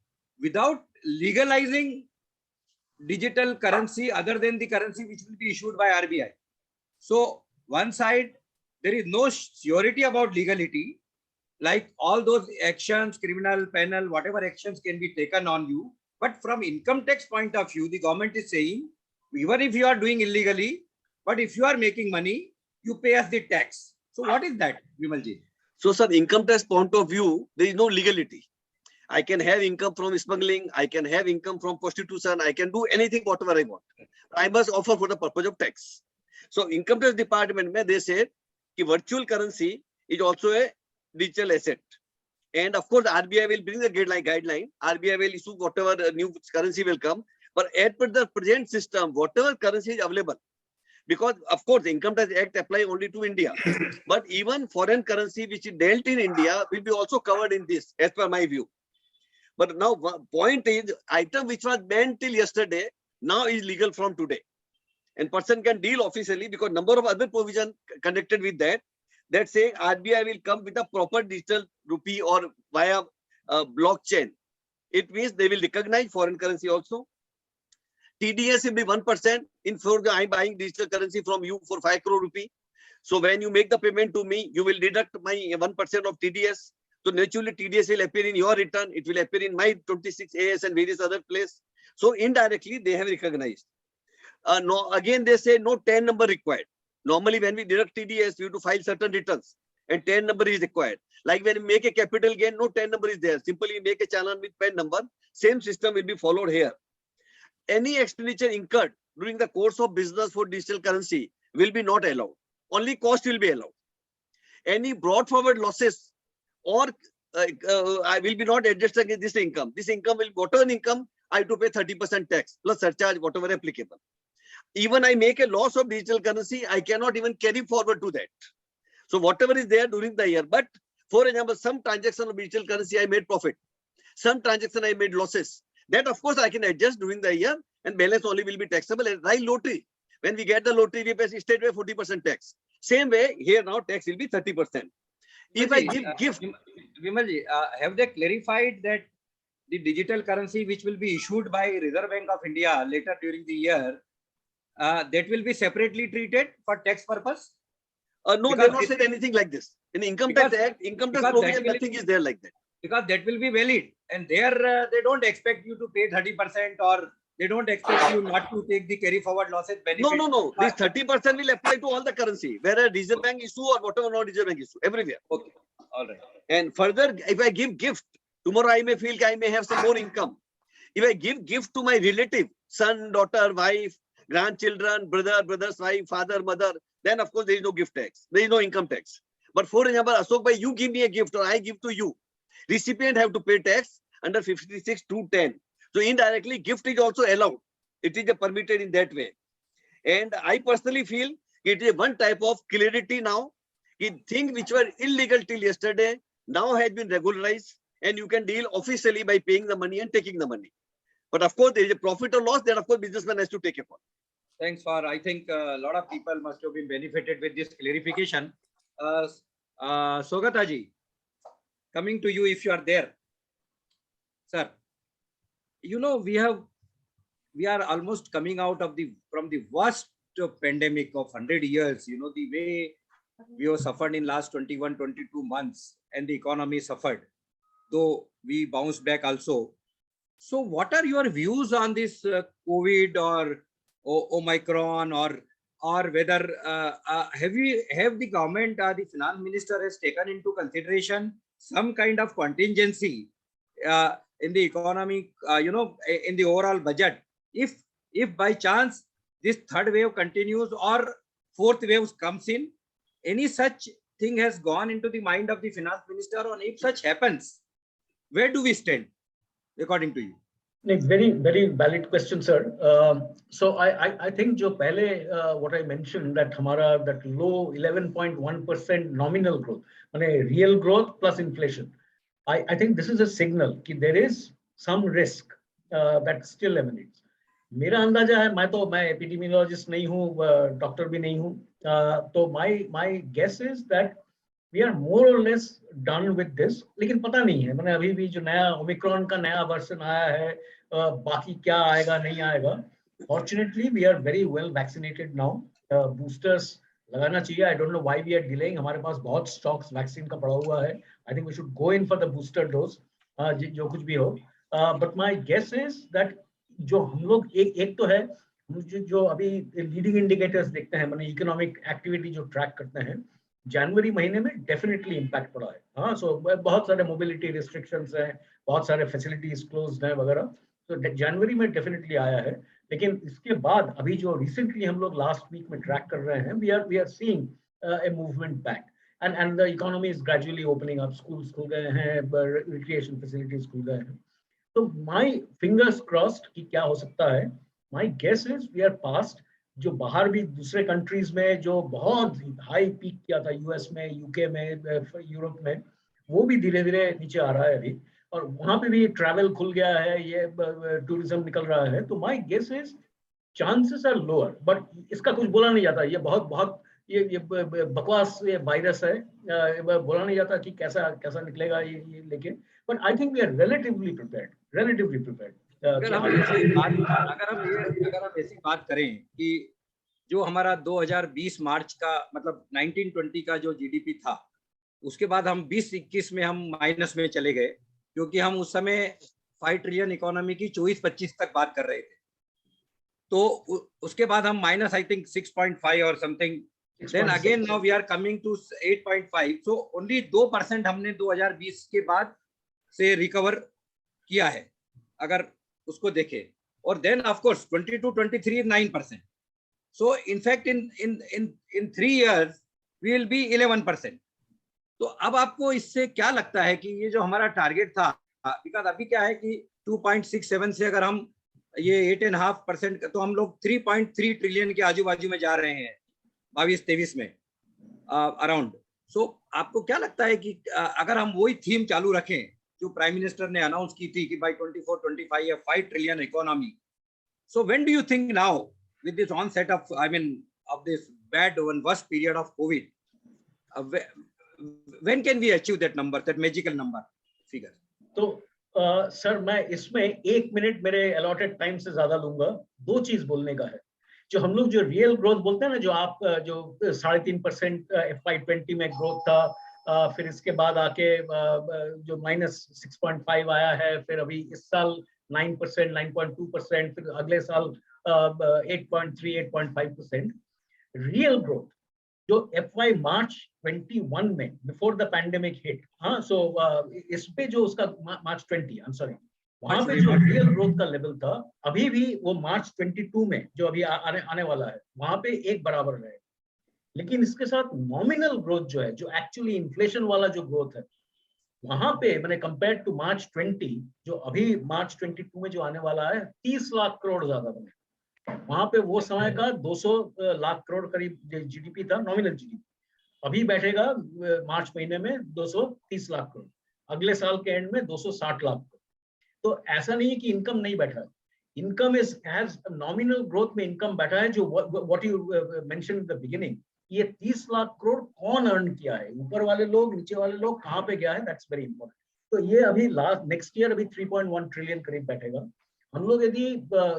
C: without legalizing digital currency other than the currency which will be issued by RBI. So one side, there is no surety about legality, like all those actions, criminal, penal, whatever actions can be taken on you. But from income tax point of view, the government is saying, even if you are doing illegally, but if you are making money, you pay us the tax. So what is that, Vimalji?
K: So, sir, income tax point of view, there is no legality. I can have income from smuggling, I can have income from prostitution, I can do anything, whatever I want. I must offer for the purpose of tax. So, income tax department, they said that virtual currency is also a digital asset. And of course, RBI will bring the guideline. RBI will issue whatever new currency will come. But at the present system, whatever currency is available, because of course, the Income Tax Act apply only to India. But even foreign currency which is dealt in India will be also covered in this, as per my view. But now, point is, item which was banned till yesterday, now is legal from today. And person can deal officially because number of other provisions connected with that. that say RBI will come with a proper digital rupee or via blockchain. It means they will recognize foreign currency also. TDS will be 1%. In for the I'm buying digital currency from you for 5 crore rupee. So when you make the payment to me, you will deduct my 1% of TDS. So naturally TDS will appear in your return. It will appear in my 26 AS and various other place. So indirectly they have recognized. No, again they say no 10 number required. Normally when we deduct TDS, we have to file certain returns and 10 number is required. Like when we make a capital gain, no 10 number is there. Simply make a channel with PAN number. Same system will be followed here. Any expenditure incurred during the course of business for digital currency will be not allowed. Only cost will be allowed. Any brought forward losses or I will be not adjusted against this income. This income will whatever income I have to pay 30% tax plus surcharge, whatever applicable. Even I make a loss of digital currency, I cannot even carry forward to that. So whatever is there during the year, but for example, some transaction of digital currency I made profit, some transaction I made losses. That of course I can adjust during the year and balance only will be taxable. And like lottery, when we get the lottery, we pay straight away 40% tax. Same way here now tax will be 30%. If I give gift,
C: Vimalji, have they clarified that the digital currency which will be issued by Reserve Bank of India later during the year, that will be separately treated for tax purpose?
K: No, they have not said anything like this. In Income Tax Act, Income Tax provision, nothing is there like that.
C: Because that will be valid, and there they don't expect you to pay 30%, or they don't expect you not to take the carry forward losses benefit.
K: No. This 30% will apply to all the currency, whether Reserve Bank issue or whatever not Reserve Bank issue, everywhere.
C: Okay, all right.
K: And further, if I give gift, tomorrow I may feel I may have some more income. If I give gift to my relative, son, daughter, wife, grandchildren, brother's wife, father, mother, then of course there is no gift tax, there is no income tax. But for example, Ashok bhai, you give me a gift or I give to you, recipient have to pay tax under 56(2)(10). So indirectly gift is also allowed. It is permitted in that way. And I personally feel it is one type of clarity now. Things which were illegal till yesterday now has been regularized, and you can deal officially by paying the money and taking the money. But of course, there is a profit or loss, then of course businessman has to take a part.
C: Thanks for, I think a lot of people must have been benefited with this clarification. Saugata ji, coming to you if you are there. Sir, you know, we are almost coming out of from the worst pandemic of 100 years. You know, the way we have suffered in last 21-22 months, and the economy suffered, though we bounced back also. So what are your views on this COVID or Omicron, or whether have the government, the finance minister has taken into consideration some kind of contingency in the economy, you know, in the overall budget, if by chance this third wave continues or fourth wave comes in, any such thing has gone into the mind of the finance minister, or if such happens, where do we stand according to you?
I: Very, very valid question, sir. So I think jo pehle what I mentioned, that hamara that low 11.1% nominal growth, real growth plus inflation. I think this is a signal that there is some risk that still emanates. मेरा अंदाजा है, मैं epidemiologist नहीं हूँ, doctor भी नहीं हूँ, तो my guess is that we are more or less done with this. लेकिन पता नहीं है, मैंने अभी भी जो नया ओमिक्रॉन का नया वर्जन आया है, बाकी क्या आएगा नहीं आएगा. Fortunately, we are very well vaccinated now. Boosters लगाना चाहिए. I don't know why we are delaying. हमारे पास बहुत stocks vaccine का पड़ा हुआ है. I think we should go in for the booster dose. जो कुछ भी हो. But my guess is that जो हम लोग एक तो है जो अभी लीडिंग इंडिकेटर्स देखते हैं, माने इकोनॉमिक एक्टिविटी जो ट्रैक करते हैं, जनवरी महीने में डेफिनेटली इम्पैक्ट पड़ा है. हाँ, सो बहुत सारे मोबिलिटी रिस्ट्रिक्शंस हैं, बहुत सारे फैसिलिटीज क्लोज्ड हैं वगैरह, तो जनवरी में डेफिनेटली आया है. लेकिन इसके बाद अभी जो रिसेंटली हम लोग लास्ट वीक में ट्रैक कर रहे हैं, we are seeing a movement back, and the economy is gradually opening up. Schools खुल गए हैं, रिक्रिएशन फैसिलिटीज खुल गए हैं. तो माय फिंगर्स क्रॉस्ड कि क्या हो सकता है. My guess is we are past जो बाहर भी दूसरे कंट्रीज में जो बहुत हाई पीक किया था, यूएस में, यूके में, यूरोप में, वो भी धीरे धीरे नीचे आ रहा है अभी, और वहां पे भी ट्रैवल खुल गया है, ये टूरिज्म निकल रहा है. तो my guess is chances are lower, but इसका कुछ बोला नहीं जाता. ये बहुत ये बकवास ये वायरस है, बोला नहीं जाता कि कैसा निकलेगा ये लेके, but I think we are relatively prepared.
C: अगर हम ऐसी बात करें कि जो हमारा 2020 मार्च का मतलब 1920 का जो जीडीपी था, उसके बाद हम 2021 में हम माइनस में चले गए, क्योंकि हम उस समय 5 ट्रिलियन इकोनॉमी की 24-25 तक बात कर रहे थे। तो उसके बाद हम माइनस आई थिंक 6.5 और something, then again now we are coming to 8.5। So only 2% हमने 2020 के बाद से रिकवर किया है अगर उसको देखें, और then of course 22-23 9%। So in fact in 3 years we will be 11%. तो अब आपको इससे क्या लगता है कि ये जो हमारा टारगेट था, बिकॉज अभी क्या है कि 2.67 से अगर हम ये 8.5%, तो हम लोग 3.3 ट्रिलियन के आजू बाजू में जा रहे हैं 22-23 में अराउंड। सो आपको क्या लगता है कि अगर हम वही थीम चालू रखें जो प्राइम मिनिस्टर ने अनाउंस की थी कि बाय 24-25 या 5 trillion economy, so when do you think now with this onset of of this bad and worst period of COVID, when can we achieve that number, that magical number figure?
I: तो sir मैं इसमें 1 minute मेरे allotted time से ज्यादा लूंगा। 2 चीज बोलने का है। जो हम लोग जो रियल ग्रोथ बोलते हैं ना, जो आप जो 3.5% FY20 में ग्रोथ था, फिर इसके बाद आके जो -6.5 आया है, फिर अभी इस साल 9%, 9.2%, फिर अगले साल 8.3, 8.5%। रियल ग्रोथ जो FY मार्च 21 में बिफोर द पैंडेमिक हिट, हाँ, सो इस पे जो उसका मार्च 20, आई एम सॉरी, वहां पे जो रियल ग्रोथ का लेवल था, अभी भी वो मार्च 22 में जो अभी आने वाला है, वहां पे एक बराबर रहे। लेकिन इसके साथ नॉमिनल ग्रोथ जो है, जो एक्चुअली इन्फ्लेशन वाला जो ग्रोथ है, वहां पे मैंने कंपेयर टू मार्च 20, जो अभी मार्च 22 में जो आने वाला है, 30 लाख करोड़ ज्यादा बने। वहां पे वो समय का 200 लाख करोड़ करीब जीडीपी था, नॉमिनल जीडीपी। अभी बैठेगा मार्च महीने में 230 लाख करोड़, अगले साल के एंड में 260 लाख करोड़। तो ऐसा नहीं है कि इनकम नहीं बैठा है, income is has nominal growth में इनकम बैठा है। जो what you mention in the beginning, ये 30 लाख करोड़ कौन अर्न किया है, ऊपर वाले लोग, नीचे वाले लोग, कहाँ पे गया है, दैट्स वेरी इंपॉर्टेंट। तो ये अभी नेक्स्ट ईयर अभी 3.1 ट्रिलियन करीब बैठेगा। हम लोग यदि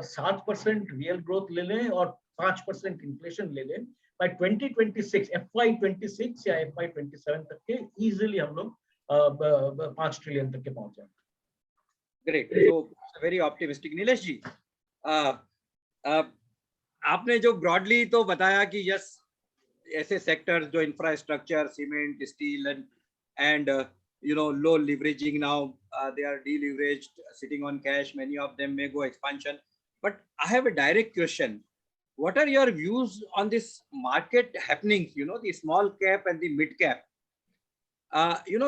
I: 7% रियल ग्रोथ ले लें और 5% इन्फ्लेशन ले लें, बाय 2026 FY26 या FY27 तक के इजीली हम लोग 5 ट्रिलियन तक के पहुंच जाएंगे।
C: Great, so very optimistic. Nilesh ji, आपने जो ब्रॉडली तो बताया कि यस, ऐसे सेक्टर्स जो infrastructure, cement, steel and low leveraging now, they are deleveraged, sitting on cash, many of them may go expansion. But I have a direct question. What are your views on this market happenings, the small cap and the mid cap?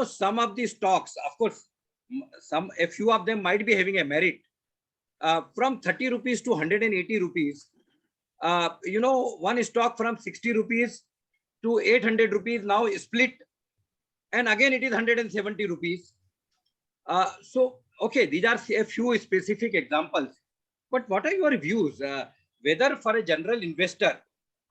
C: Some of the stocks, of course, a few of them might be having a merit. From 30 rupees to 180 rupees, one stock from 60 rupees to 800 rupees now is split, and again it is 170 rupees. So okay, these are a few specific examples, but what are your views, whether for a general investor,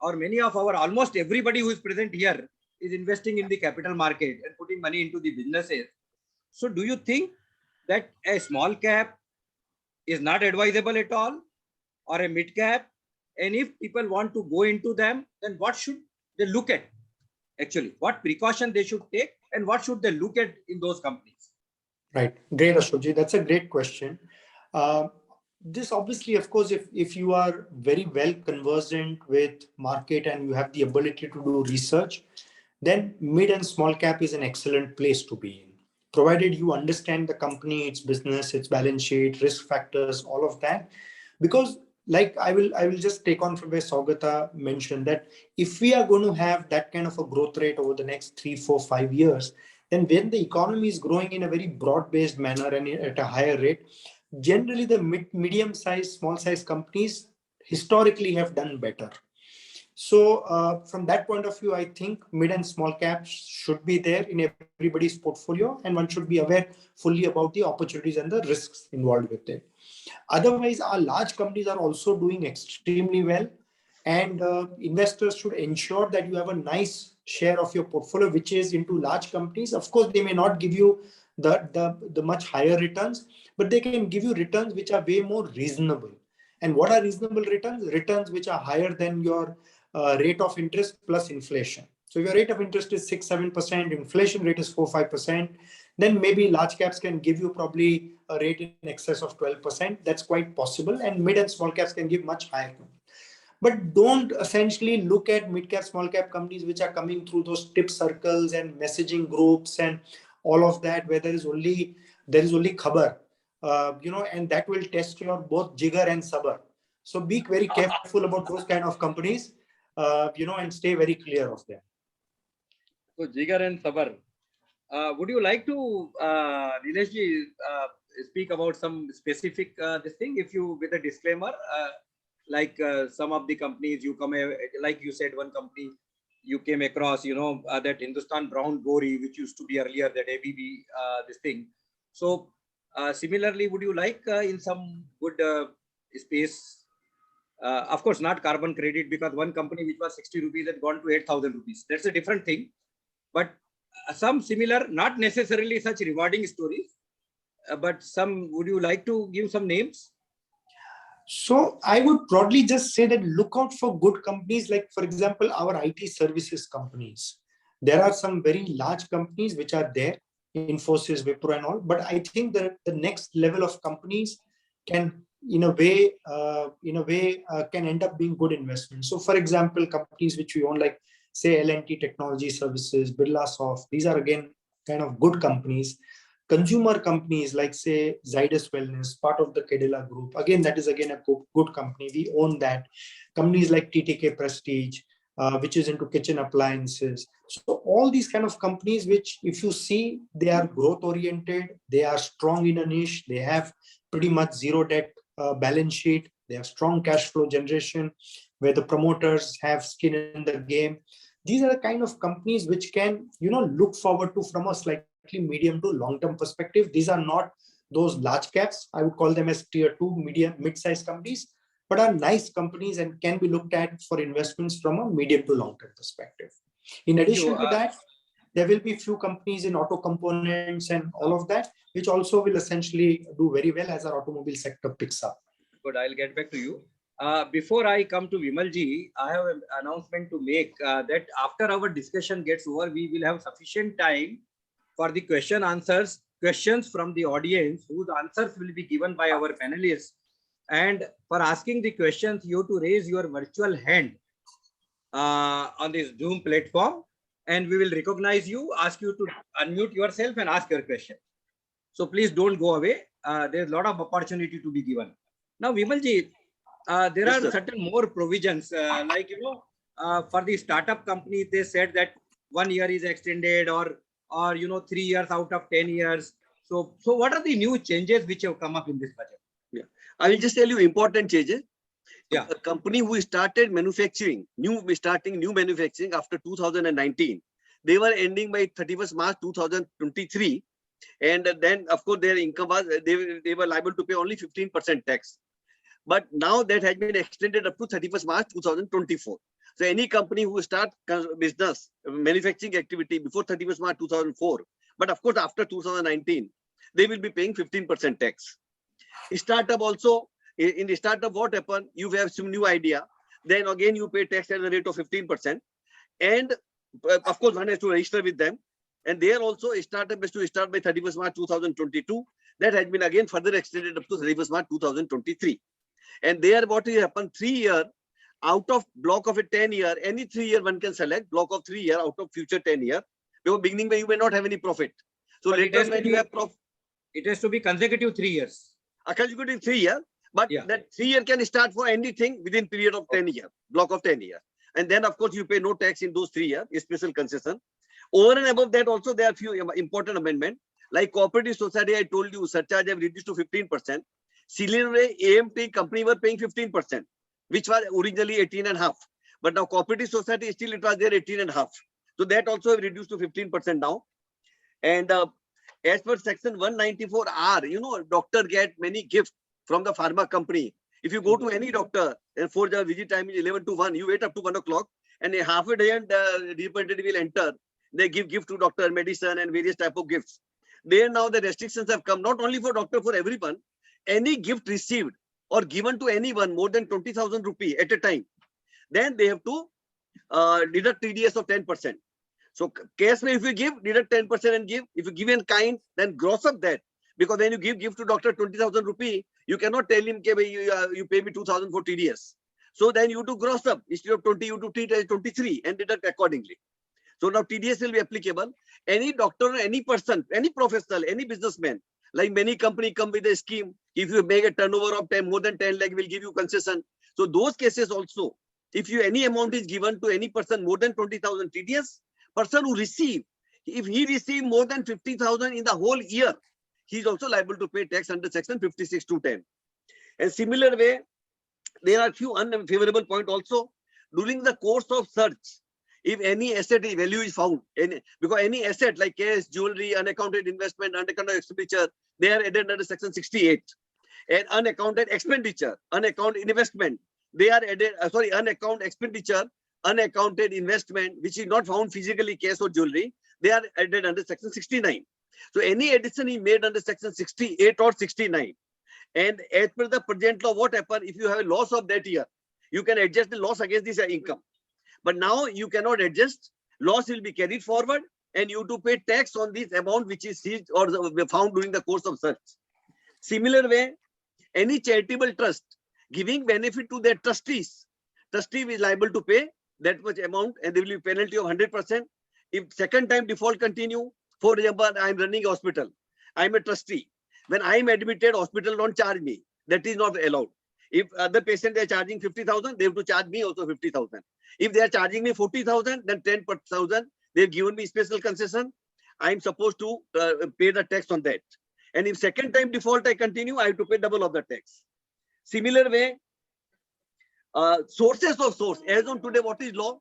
C: or many of our, almost everybody who is present here is investing in the capital market and putting money into the businesses. So do you think that a small cap is not advisable at all, or a mid cap? And if people want to go into them, then what should they look at? Actually, what precaution they should take, and what should they look at in those companies?
J: Right. Great, Ashokji. That's a great question. This obviously, of course, if you are very well conversant with market and you have the ability to do research, then mid and small cap is an excellent place to be in, provided you understand the company, its business, its balance sheet, risk factors, all of that. Because like I will just take on from where Saugata mentioned, that if we are going to have that kind of a growth rate over the next 3, 4, 5 years, then when the economy is growing in a very broad-based manner and at a higher rate, generally the medium-sized, small-sized companies historically have done better. So from that point of view, I think mid and small caps should be there in everybody's portfolio, and one should be aware fully about the opportunities and the risks involved with it. Otherwise, our large companies are also doing extremely well. And investors should ensure that you have a nice share of your portfolio, which is into large companies. Of course, they may not give you the much higher returns, but they can give you returns which are way more reasonable. And what are reasonable returns? Returns which are higher than your rate of interest plus inflation. So if your rate of interest is 6-7%, inflation rate is 4-5%, then maybe large caps can give you probably a rate in excess of 12%. That's quite possible. And mid and small caps can give much higher. But don't essentially look at mid cap, small cap companies which are coming through those tip circles and messaging groups and all of that, where there is only khabar, and that will test your both jigar and sabar. So be very careful about those kind of companies, and stay very clear of them.
C: So jigar and sabar. Would you like to, Nilesh ji, speak about some specific this thing? If you, with a disclaimer, like some of the companies you come, like you said, one company you came across, that Hindustan Brown Gori, which used to be earlier that ABB, this thing. So similarly, would you like in some good space, of course, not carbon credit, because one company which was 60 rupees had gone to 8,000 rupees. That's a different thing. But some similar, not necessarily such rewarding stories, but some, would you like to give some names?
J: So I would broadly just say that look out for good companies, like for example, our IT services companies. There are some very large companies which are there, Infosys, Wipro and all, but I think that the next level of companies can, in a way, can end up being good investments. So for example, companies which we own, like say L&T Technology Services, Birlasoft, these are again kind of good companies. Consumer companies like say Zydus Wellness, part of the Kedela Group. Again, that is again a good company. We own that. Companies like TTK Prestige, which is into kitchen appliances. So all these kind of companies, which if you see, they are growth oriented, they are strong in a niche, they have pretty much zero debt balance sheet, they have strong cash flow generation, where the promoters have skin in the game. These are the kind of companies which can, look forward to from a slightly medium to long-term perspective. These are not those large caps. I would call them as tier 2, medium, mid-sized companies, but are nice companies and can be looked at for investments from a medium to long-term perspective. In addition to that, there will be few companies in auto components and all of that, which also will essentially do very well as our automobile sector picks up.
C: Good, I'll get back to you. Before I come to Vimal ji, I have an announcement to make that after our discussion gets over, we will have sufficient time for the questions from the audience, whose answers will be given by our panelists. And for asking the questions, you have to raise your virtual hand on this Zoom platform, and we will recognize you, ask you to unmute yourself and ask your question. So please don't go away. There's a lot of opportunity to be given. Now, Vimal ji, there are certain more provisions, like, for the startup companies, they said that 1 year is extended or 3 years out of 10 years. So what are the new changes which have come up in this budget?
K: Yeah, I will just tell you important changes.
C: Yeah.
K: A company who started manufacturing, starting new manufacturing after 2019, they were ending by 31st March 2023. And then, of course, their income was, they were liable to pay only 15% tax. But now that has been extended up to 31st March 2024. So any company who start business, manufacturing activity before 31st March 2004, but of course after 2019, they will be paying 15% tax. Startup also, in the startup, what happened? You have some new idea, then again you pay tax at the rate of 15%. And of course, one has to register with them. And there also a startup has to start by 31st March 2022. That has been again further extended up to 31st March 2023. And there what will happen, 3 year out of block of a 10 year, any 3 year one can select block of 3 year out of future 10 year. Because beginning where you may not have any profit. So
C: but
K: later when you have profit,
C: it has to be consecutive 3 years.
K: A consecutive 3 year, but that 3 year can start for anything within period of 10 year, block of 10 year. And then of course you pay no tax in those 3 years, special concession. Over and above that also there are few important amendments. Like cooperative society, I told you, surcharge have reduced to 15%. Similarly, AMT company were paying 15%, which was originally 18.5%. But now cooperative society still it was there 18.5%. So that also have reduced to 15% now. And as per section 194R, doctor get many gifts from the pharma company. If you go to any doctor and for the visit time is 11 to 1, you wait up to 1 o'clock and a half a day and the representative will enter. They give gift to doctor, medicine and various type of gifts. There now the restrictions have come, not only for doctor, for everyone. Any gift received or given to anyone more than 20,000 rupee at a time, then they have to deduct TDS of 10%. So case if you give, deduct 10% and give. If you give in kind, then gross up that. Because when you give to doctor 20,000 rupee, you cannot tell him, you pay me 2,000 for TDS. So then you do gross up. Instead of 20, you do treat as 23 and deduct accordingly. So now TDS will be applicable. Any doctor, any person, any professional, any businessman, like many companies come with a scheme. If you make a turnover of 10, more than 10 lakh, will give you concession. So those cases also, if you any amount is given to any person more than 20,000 TDS, person who receive, if he receive more than 50,000 in the whole year, he is also liable to pay tax under section 56(2)(10). And similar way, there are few unfavorable points also. During the course of search, if any asset value is found, because any asset like cash, jewelry, unaccounted investment, unaccounted expenditure, they are added under section 68. And unaccounted expenditure, unaccounted investment, they are added, unaccounted expenditure, unaccounted investment, which is not found physically, cash or jewelry, they are added under section 69. So any addition is made under section 68 or 69. And as per the present law, what happens if you have a loss of that year? You can adjust the loss against this income. But now you cannot adjust. Loss will be carried forward and you to pay tax on this amount which is seized or found during the course of search. Similar way, any charitable trust giving benefit to their trustees, trustee is liable to pay that much amount and there will be penalty of 100%. If second time default continue, for example, I am running a hospital, I am a trustee. When I am admitted, hospital don't charge me. That is not allowed. If other patient they are charging 50,000, they have to charge me also 50,000. If they are charging me 40,000, then 10,000, they have given me special concession. I am supposed to pay the tax on that. And if second time default I continue, I have to pay double of the tax. Similar way, sources of source. As on today, what is law?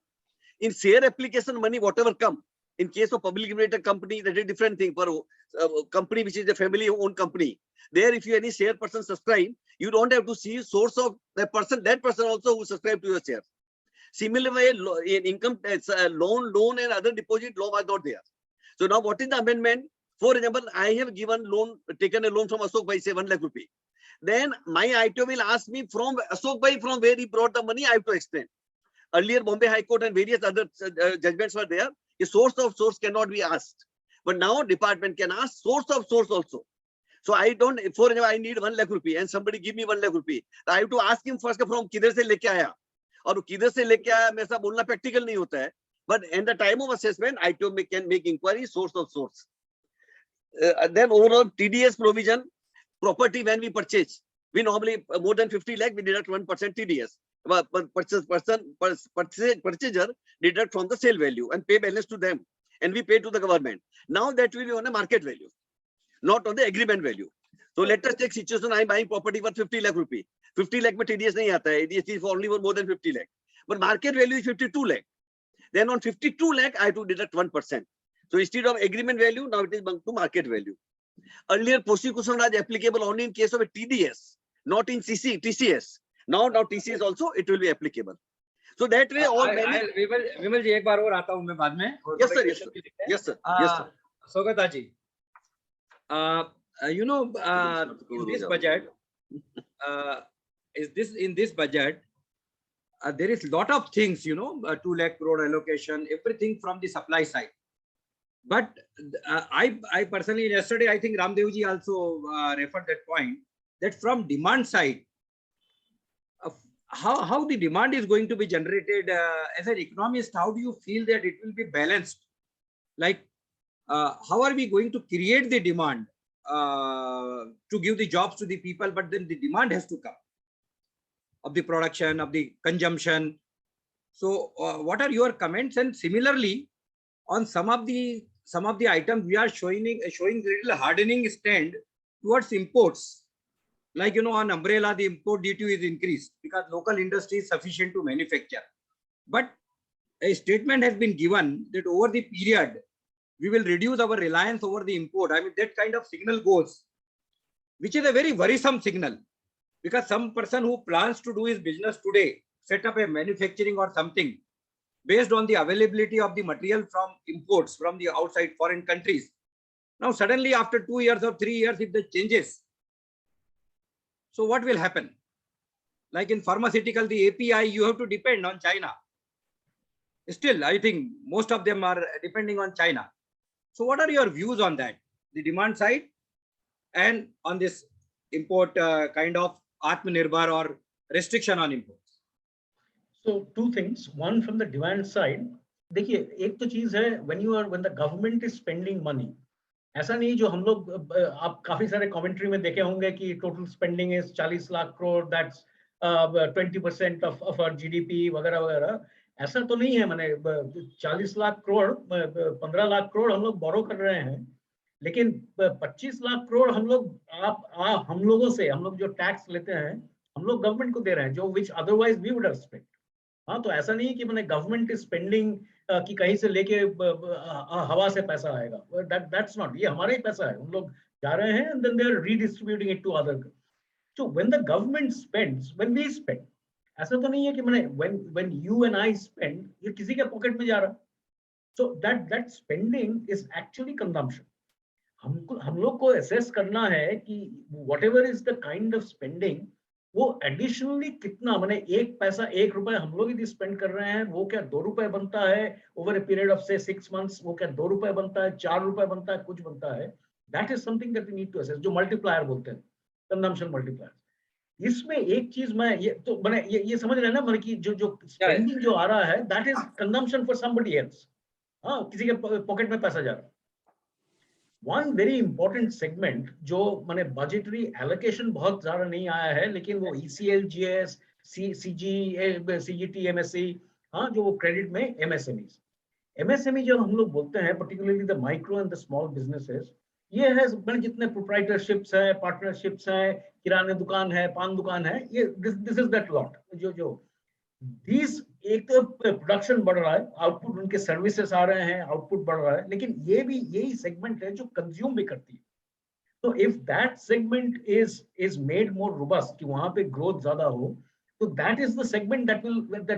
K: In share application money, whatever come. In case of public limited company, that is a different thing. For a company which is a family-owned company, there if you any share person subscribe, you don't have to see source of that person also who subscribe to your share. Similar way, in income tax, loan and other deposit law was not there. So now what is the amendment? For example, I have taken a loan from Ashok Bhai, say 1 lakh rupee. Then my ITO will ask me from Ashok Bhai, from where he brought the money, I have to explain. Earlier, Bombay High Court and various other judgments were there. The source of source cannot be asked. But now department can ask source of source also. So I don't, for example, I need 1 lakh rupee and somebody give me 1 lakh rupee. I have to ask him first from kidhar se leke aaya. और किधर से लेके आया मैं सब बोलना practical नहीं होता है. But in the time of assessment, ITO can make inquiry source of source. Then overall TDS provision, property when we purchase, we normally more than 50 lakh we deduct 1% TDS. Purchaser deduct from the sale value and pay balance to them, and we pay to the government. Now that will be on a market value, not on the agreement value. So let us take situation, I am buying property worth 50 lakh rupee. 50 lakh mein TDS nahi aata hai. TDS is only for more than 50 lakh. But market value is 52 lakh. Then on 52 lakh, I have to deduct 1%. So instead of agreement value, now it is to market value. Earlier, prosecution was applicable only in case of a TDS, not in TCS. Now TCS also, it will be applicable. So that way, all many...
C: विमल जी एक बार और आता हूं मैं बाद में.
K: Yes sir, yes sir. Yes sir. Yes sir.
C: Saugata ji, you know, in this budget, in this budget, there is lot of things, you know, 2 lakh crore allocation, everything from the supply side. But I personally, yesterday, I think Ramdev ji also referred that point, that from demand side, how the demand is going to be generated. As an economist, how do you feel that it will be balanced? Like, how are we going to create the demand to give the jobs to the people, but then the demand has to come of the production, of the consumption. So what are your comments? And similarly, on some of the items, we are showing little hardening stand towards imports. Like, you know, on umbrella, the import duty is increased because local industry is sufficient to manufacture. But a statement has been given that over the period, we will reduce our reliance over the import. I mean, that kind of signal goes, which is a very worrisome signal. Because some person who plans to do his business today, set up a manufacturing or something based on the availability of the material from imports from the outside foreign countries. Now, suddenly after 2 years or 3 years, if that changes, so what will happen? Like in pharmaceutical, the API, you have to depend on China. Still, I think most of them are depending on China. So what are your views on that? The demand side and on this import kind of Atmanirbhar or restriction on imports?
I: So two things. One, from the demand side, देखिए एक तो चीज है when the government is spending money, ऐसा नहीं जो हम लोग आप काफी सारे कमेंट्री में देखे होंगे कि total spending is 40 lakh crore, that's 20% of our GDP वगैरह वगैरह, ऐसा तो नहीं है। माने 40 लाख करोड़ 15 लाख करोड़ हम लोग बोरो कर रहे हैं, लेकिन 25 लाख करोड़ हम लोग हम लोगों से, हम लोग जो टैक्स लेते हैं हम लोग गवर्नमेंट को दे रहे हैं, जो which otherwise we would have spent. हाँ, तो ऐसा नहीं कि मैंने गवर्नमेंट इज स्पेंडिंग कि कहीं से लेके हवा से पैसा आएगा, दैट्स नॉट, ये हमारा ही पैसा है, हम लोग जा रहे हैं and then they are redistributing it to other. So when the government spends, when we spend, ऐसा तो नहीं है कि मैंने when you and I spend ये किसी के पॉकेट में जा रहा। So that spending is actually consumption. हम लोग को असेस करना है कि whatever is the kind of spending, वो एडिशनली कितना, माने एक रुपए हम लोग यदि स्पेंड कर रहे हैं, वो क्या 2 रुपए बनता है ओवर ए पीरियड ऑफ से 6 months, वो क्या 2 रुपए बनता है, 4 रुपए बनता है, कुछ बनता है। That is something that we need to assess, जो मल्टीप्लायर बोलते हैं, कंजम्पशन मल्टीप्लायर। इसमें एक चीज मैं ये तो मैंने ये समझ रहे हैं ना, मैंने कि जो स्पेंडिंग जो आ रहा है that is consumption for somebody else. हाँ, किसी के पॉकेट में पैसा जा रहा है। वन वेरी इंपॉर्टेंट सेगमेंट जो मैंने बजटरी एलोकेशन बहुत ज्यादा नहीं आया है, लेकिन वो ECL, GS, CGT, MSC, हाँ, जो वो क्रेडिट में MSME जब हम लोग बोलते हैं, particularly the micro and the small businesses, ये है जितने प्रोप्राइटरशिप्स है, पार्टनरशिप्स है, किराने दुकान है, पान दुकान है, ये दिस इज दैट लॉट जो these, एक तो प्रोडक्शन बढ़ रहा है, आउटपुट उनके सर्विसेज आ रहे हैं, आउटपुट बढ़ रहा है, लेकिन ये भी यही सेगमेंट है जो कंज्यूम भी करती है। तो if that segment is made more robust, कि वहां पे ग्रोथ ज्यादा हो, तो that is the segment that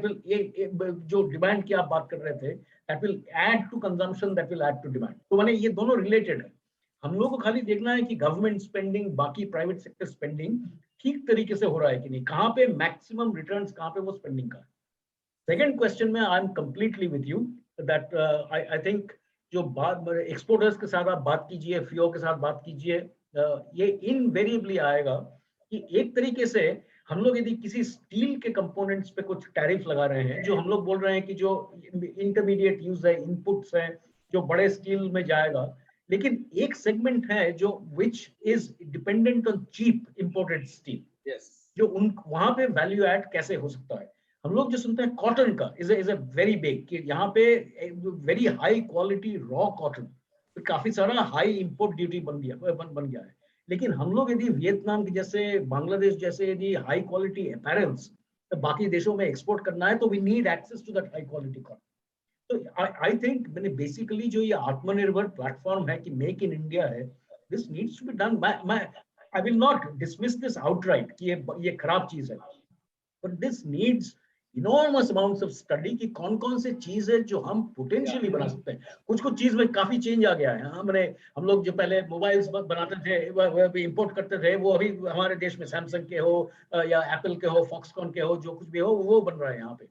I: will जो डिमांड की आप बात कर रहे थे, that will add to consumption, that will add to demand. तो माने ये दोनों रिलेटेड है। हम लोग को खाली देखना है कि गवर्नमेंट स्पेंडिंग, बाकी प्राइवेट सेक्टर स्पेंडिंग ठीक तरीके से हो रहा है कि नहीं, कहाँ पे मैक्सिमम रिटर्न्स, कहाँ पे वो स्पेंडिंग का है। सेकेंड क्वेश्चन में I am completely with you that I think जो बात एक्सपोर्टर्स के साथ आप बात कीजिए, FIO के साथ बात कीजिए, ये इनवेरिएबली आएगा कि एक तरीके से हम लोग यदि किसी स्टील के कंपोनेंट्स पे कुछ टैरिफ लगा रहे हैं, जो हम लोग बोल रहे हैं कि जो इंटरमीडिएट यूज है, इनपुट्स है, जो बड़े स्टील में जाएगा, लेकिन एक सेगमेंट है जो which is dependent on cheap imported steel, जो वहां पे वैल्यू ऐड कैसे हो सकता है। हम लोग जो सुनते हैं कॉटन का इज अ वेरी बिग, कि यहाँ पे very high quality raw cotton, तो काफी सारा हाई इंपोर्ट ड्यूटी बन गया है। लेकिन हम लोग यदि वियतनाम के जैसे, बांग्लादेश जैसे यदि हाई क्वालिटी अपैरेल्स तो बाकी देशों में एक्सपोर्ट करना है, तो we need access to that high quality cotton. तो आई थिंक मैंने बेसिकली जो ये आत्मनिर्भर प्लेटफॉर्म है कि मेक इन इंडिया है, this needs to be done. I will not dismiss this outright कि ये खराब चीज है, but this needs enormous amounts of study कि कौन कौन से चीज है जो हम पोटेंशियली बना सकते हैं। कुछ चीज में काफी चेंज आ गया है। हम लोग जो पहले मोबाइल्स बनाते थे, इंपोर्ट करते थे, वो अभी हमारे देश में सैमसंग के हो या एप्पल के हो, फॉक्सकॉन के हो, जो कुछ भी हो वो बन रहा है यहाँ पे।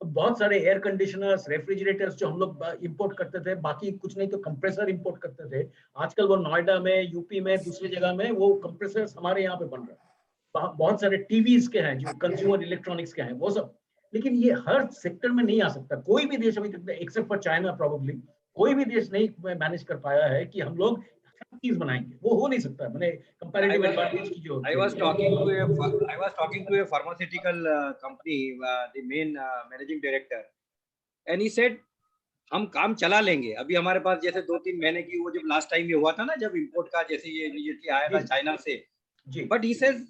I: बहुत सारे एयर कंडीशनर्स, रेफ्रिजरेटर्स जो हम लोग इंपोर्ट करते थे, बाकी कुछ नहीं तो कंप्रेसर इंपोर्ट करते थे, आजकल वो नोएडा में, यूपी में, दूसरी जगह में वो कंप्रेसर्स हमारे यहाँ पे बन रहे हैं। बहुत सारे टीवीज के हैं जो कंज्यूमर इलेक्ट्रॉनिक्स के हैं, वो सब। लेकिन ये हर सेक्टर में नहीं आ सकता। कोई भी देश अभी तक, एक्सेप्ट फॉर चाइना प्रोबेबली, कोई भी देश नहीं मैनेज कर पाया है कि हम लोग चीज बनाएंगे, वो हो नहीं सकता। मैंने कंपैरेटिव एडवांटेज की जो
C: I was talking to a pharmaceutical company, the main managing director, and he said हम काम चला लेंगे। अभी हमारे पास जैसे 2-3 महीने की वो जब लास्ट टाइम ये हुआ था ना, जब इंपोर्ट का जैसे ये इमीडिएटली आया था चाइना से, but he says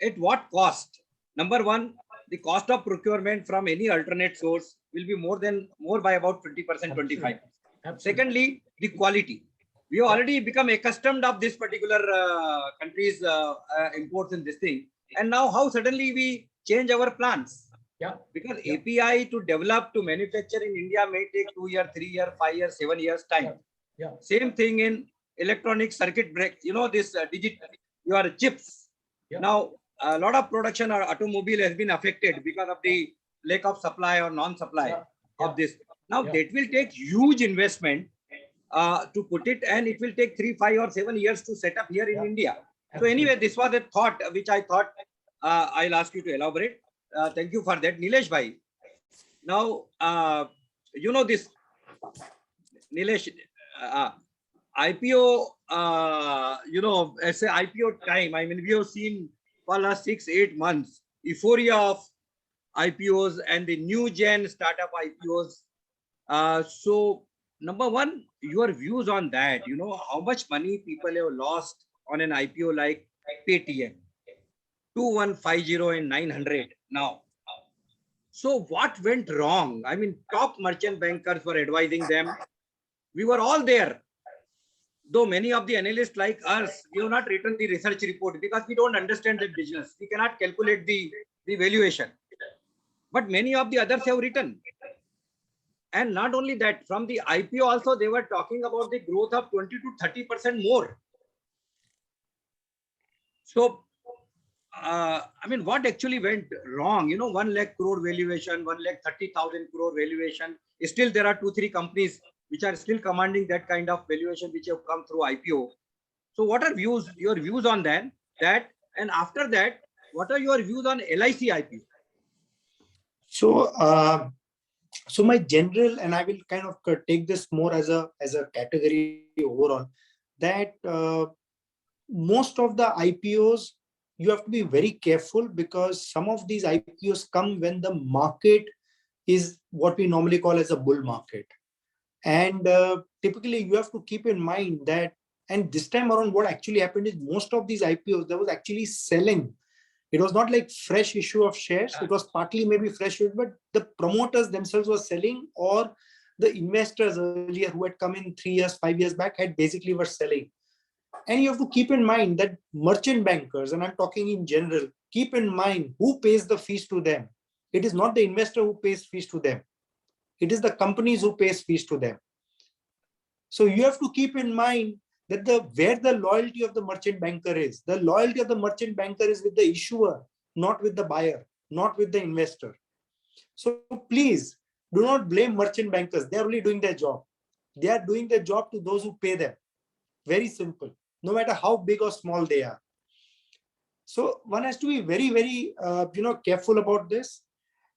C: at what cost? Number 1, the cost of procurement from any alternate source will be more by about 20%, 25%. Secondly, the quality. We have already become accustomed of this particular country's imports in this thing. And now how suddenly we change our plans?
I: Yeah.
C: Because API to develop, to manufacture in India may take 2 years, 3 years, 5 years, 7 years time.
I: Yeah.
C: Same thing in electronic circuit break, this your chips.
I: Yeah.
C: Now, a lot of production or automobile has been affected because of the lack of supply or non-supply of this. Now, that will take huge investment to put it, and it will take 3, 5 or 7 years to set up here in India. So anyway, this was a thought which I thought I'll ask you to elaborate. Thank you for that, Nilesh bhai. Now, this, Nilesh, IPO, as a IPO time, I mean, we have seen for last 6-8 months, euphoria of IPOs and the new gen startup IPOs. So, number one, your views on that, how much money people have lost on an IPO like Paytm, 2150 and 900 now. So what went wrong? I mean, top merchant bankers were advising them. We were all there. Though many of the analysts like us, we have not written the research report because we don't understand the business. We cannot calculate the valuation. But many of the others have written. And not only that, from the IPO also, they were talking about the growth of 20 to 30% more. So, I mean, what actually went wrong? 1 lakh crore valuation, 1,30,000 crore valuation. Still, there are 2-3 companies which are still commanding that kind of valuation, which have come through IPO. So, what are your views on that? And after that, what are your views on LIC IPO?
J: So my general, and I will kind of take this more as a category overall, that most of the IPOs, you have to be very careful because some of these IPOs come when the market is what we normally call as a bull market. And typically you have to keep in mind that, and this time around what actually happened is most of these IPOs, there was actually selling. It was not like fresh issue of shares. It was partly maybe fresh, but the promoters themselves were selling, or the investors earlier who had come in 3 years, 5 years back had basically were selling. And you have to keep in mind that merchant bankers, and I'm talking in general, keep in mind who pays the fees to them. It is not the investor who pays fees to them. It is the companies who pays fees to them. So you have to keep in mind that where the loyalty of the merchant banker is. The loyalty of the merchant banker is with the issuer, not with the buyer, not with the investor. So please do not blame merchant bankers. They are only doing their job. They are doing their job to those who pay them. Very simple, no matter how big or small they are. So one has to be very, very careful about this.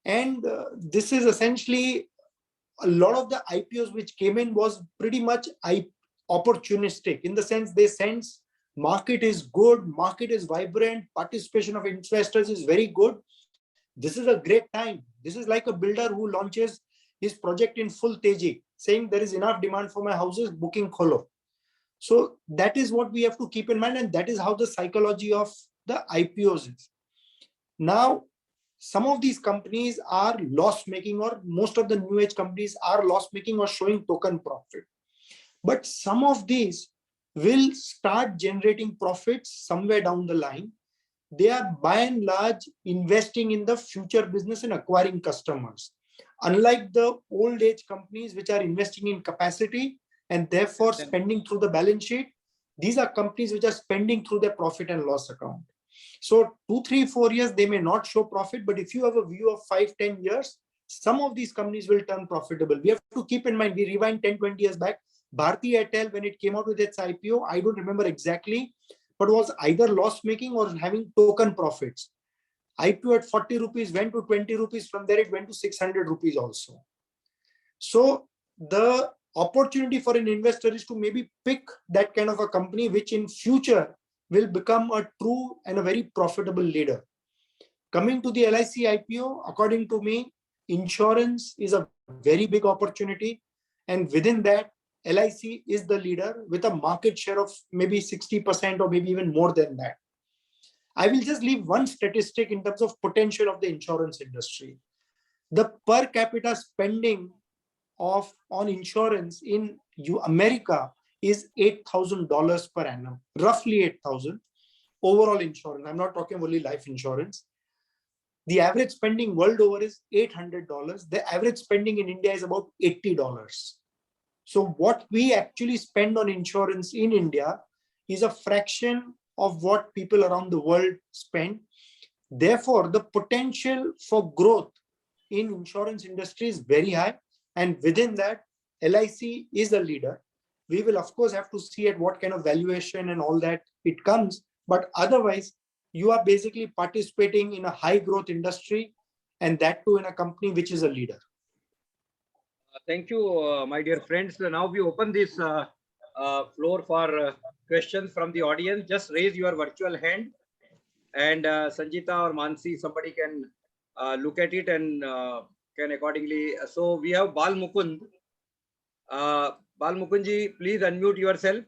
J: And this is essentially a lot of the IPOs which came in was pretty much opportunistic, in the sense they sense market is good, market is vibrant, participation of investors is very good. This is a great time. This is like a builder who launches his project in full teji, saying there is enough demand for my houses, booking kholo. So that is what we have to keep in mind, and that is how the psychology of the IPOs is. Now, some of these companies are loss-making, or most of the new age companies are loss-making or showing token profit. But some of these will start generating profits somewhere down the line. They are by and large investing in the future business and acquiring customers. Unlike the old age companies which are investing in capacity and therefore spending through the balance sheet, these are companies which are spending through their profit and loss account. So 2, 3, 4 years, they may not show profit, but if you have a view of 5, 10 years, some of these companies will turn profitable. We have to keep in mind, we rewind 10, 20 years back, Bharti Airtel, when it came out with its IPO, I don't remember exactly, but was either loss making or having token profits. IPO at 40 rupees went to 20 rupees. From there, it went to 600 rupees also. So the opportunity for an investor is to maybe pick that kind of a company, which in future will become a true and a very profitable leader. Coming to the LIC IPO, according to me, insurance is a very big opportunity. And within that, LIC is the leader with a market share of maybe 60% or maybe even more than that. I will just leave one statistic in terms of potential of the insurance industry. The per capita spending on insurance in America is $8,000 per annum, roughly 8,000. overall insurance. I'm not talking only life insurance. The average spending world over is $800. The average spending in India is about $80. So what we actually spend on insurance in India is a fraction of what people around the world spend. Therefore, the potential for growth in insurance industry is very high. And within that, LIC is a leader. We will, of course, have to see at what kind of valuation and all that it comes. But otherwise, you are basically participating in a high growth industry, and that too in a company which is a leader.
C: Thank you, my dear friends. Now we open this floor for questions from the audience. Just raise your virtual hand, and Sanjita or Mansi, somebody can look at it and can accordingly. So we have Bal Mukund. Bal Mukundji, please unmute yourself.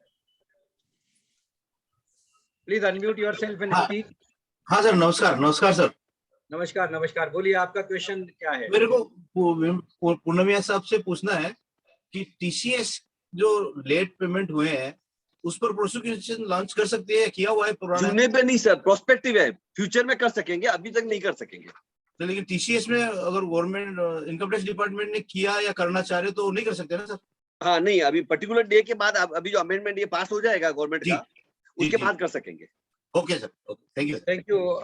C: Please unmute yourself and speak.
L: हाँ sir, नमस्कार sir.
C: नमस्कार. बोलिए, आपका question क्या है?
L: मेरे को पूर्णमिया साहब से पूछना है कि टीसीएस जो लेट पेमेंट हुए हैं उस पर प्रोसिक्यूशन लॉन्च कर सकती है, किया हुआ है पुराना?
K: जुने पे नहीं सर, प्रोस्पेक्टिव है, फ्यूचर में कर सकेंगे, अभी तक नहीं कर सकेंगे.
L: तो लेकिन टीसीएस में अगर गवर्नमेंट इनकम टैक्स डिपार्टमेंट ने किया या करना चाह रहे तो नहीं कर सकते ना सर?
K: हाँ नहीं, अभी पर्टिकुलर डे के बाद अभी जो अमेंडमेंट ये पास हो जाएगा गवर्नमेंट का, उसके बाद कर सकेंगे.
L: Okay sir,
C: thank you.